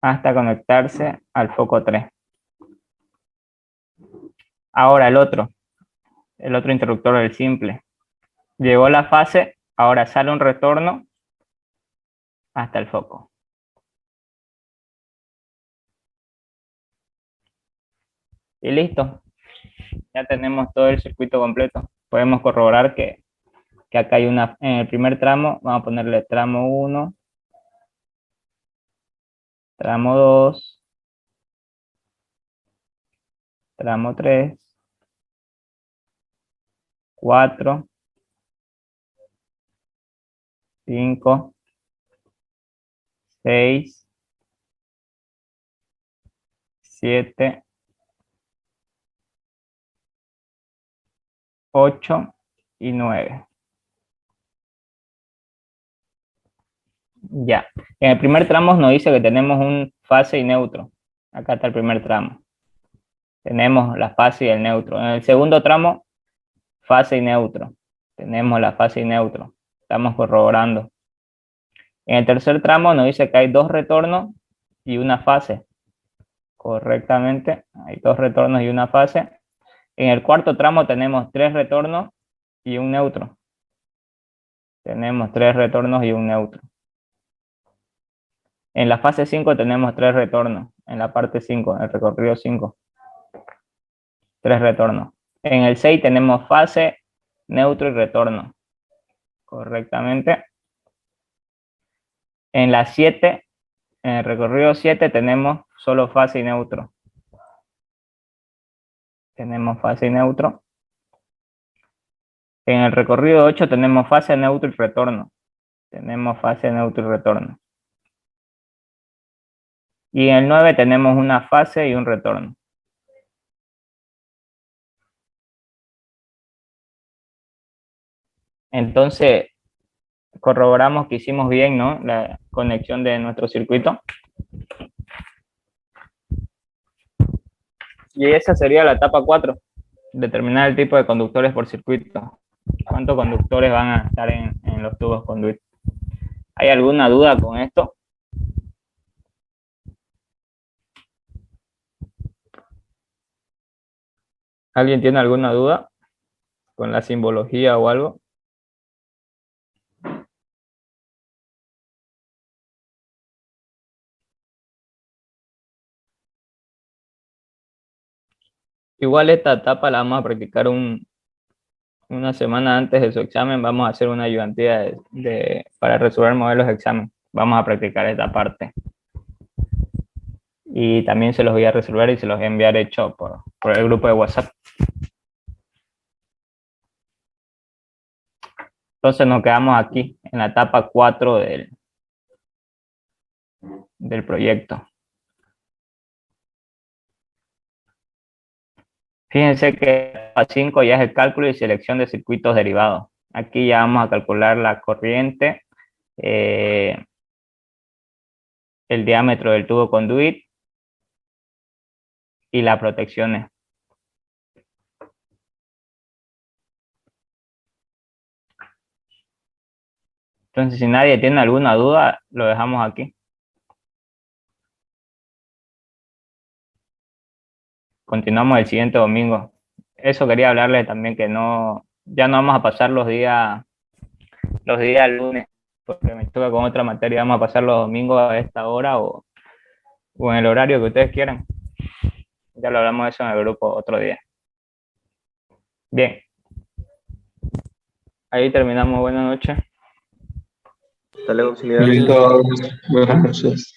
S1: hasta conectarse al foco 3. Ahora el otro interruptor del simple. Llegó la fase, ahora sale un retorno hasta el foco. Y listo. Ya tenemos todo el circuito completo. Podemos corroborar que acá hay en el primer tramo, vamos a ponerle tramo 1, tramo 2, tramo 3, 4, 5, 6, 7, 8 y 9. Ya. En el primer tramo nos dice que tenemos un fase y neutro. Acá está el primer tramo. Tenemos la fase y el neutro. En el segundo tramo, fase y neutro. Tenemos la fase y neutro. Estamos corroborando. En el tercer tramo nos dice que hay dos retornos y una fase. Correctamente, hay dos retornos y una fase. En el cuarto tramo tenemos tres retornos y un neutro. Tenemos tres retornos y un neutro. En la fase 5 tenemos tres retornos. En la parte 5, en el recorrido 5. Tres retornos. En el 6 tenemos fase, neutro y retorno. Correctamente. En la 7, en el recorrido 7 tenemos solo fase y neutro. Tenemos fase y neutro. En el recorrido 8 tenemos fase, neutro y retorno. Tenemos fase, neutro y retorno. Y en el 9 tenemos una fase y un retorno. Entonces, corroboramos que hicimos bien, ¿no? La conexión de nuestro circuito. Y esa sería la etapa 4, determinar el tipo de conductores por circuito. ¿Cuántos conductores van a estar en los tubos conduit? ¿Hay alguna duda con esto? ¿Alguien tiene alguna duda con la simbología o algo? Igual esta etapa la vamos a practicar una semana antes de su examen. Vamos a hacer una ayudantía para resolver modelos de examen. Vamos a practicar esta parte. Y también se los voy a resolver y se los voy a enviar hecho por el grupo de WhatsApp. Entonces nos quedamos aquí, en la etapa 4 del proyecto. Fíjense que la etapa 5 ya es el cálculo y selección de circuitos derivados. Aquí ya vamos a calcular la corriente, el diámetro del tubo conduit y las protecciones. Entonces, si nadie tiene alguna duda, lo dejamos aquí. Continuamos el siguiente domingo. Eso quería hablarles también, que ya no vamos a pasar los días lunes, porque me toca con otra materia. Vamos a pasar los domingos a esta hora o en el horario que ustedes quieran. Ya lo hablamos de eso en el grupo otro día. Bien. Ahí terminamos. Buenas noches.
S2: Hasta luego, auxiliar.
S5: Listo, buenas noches.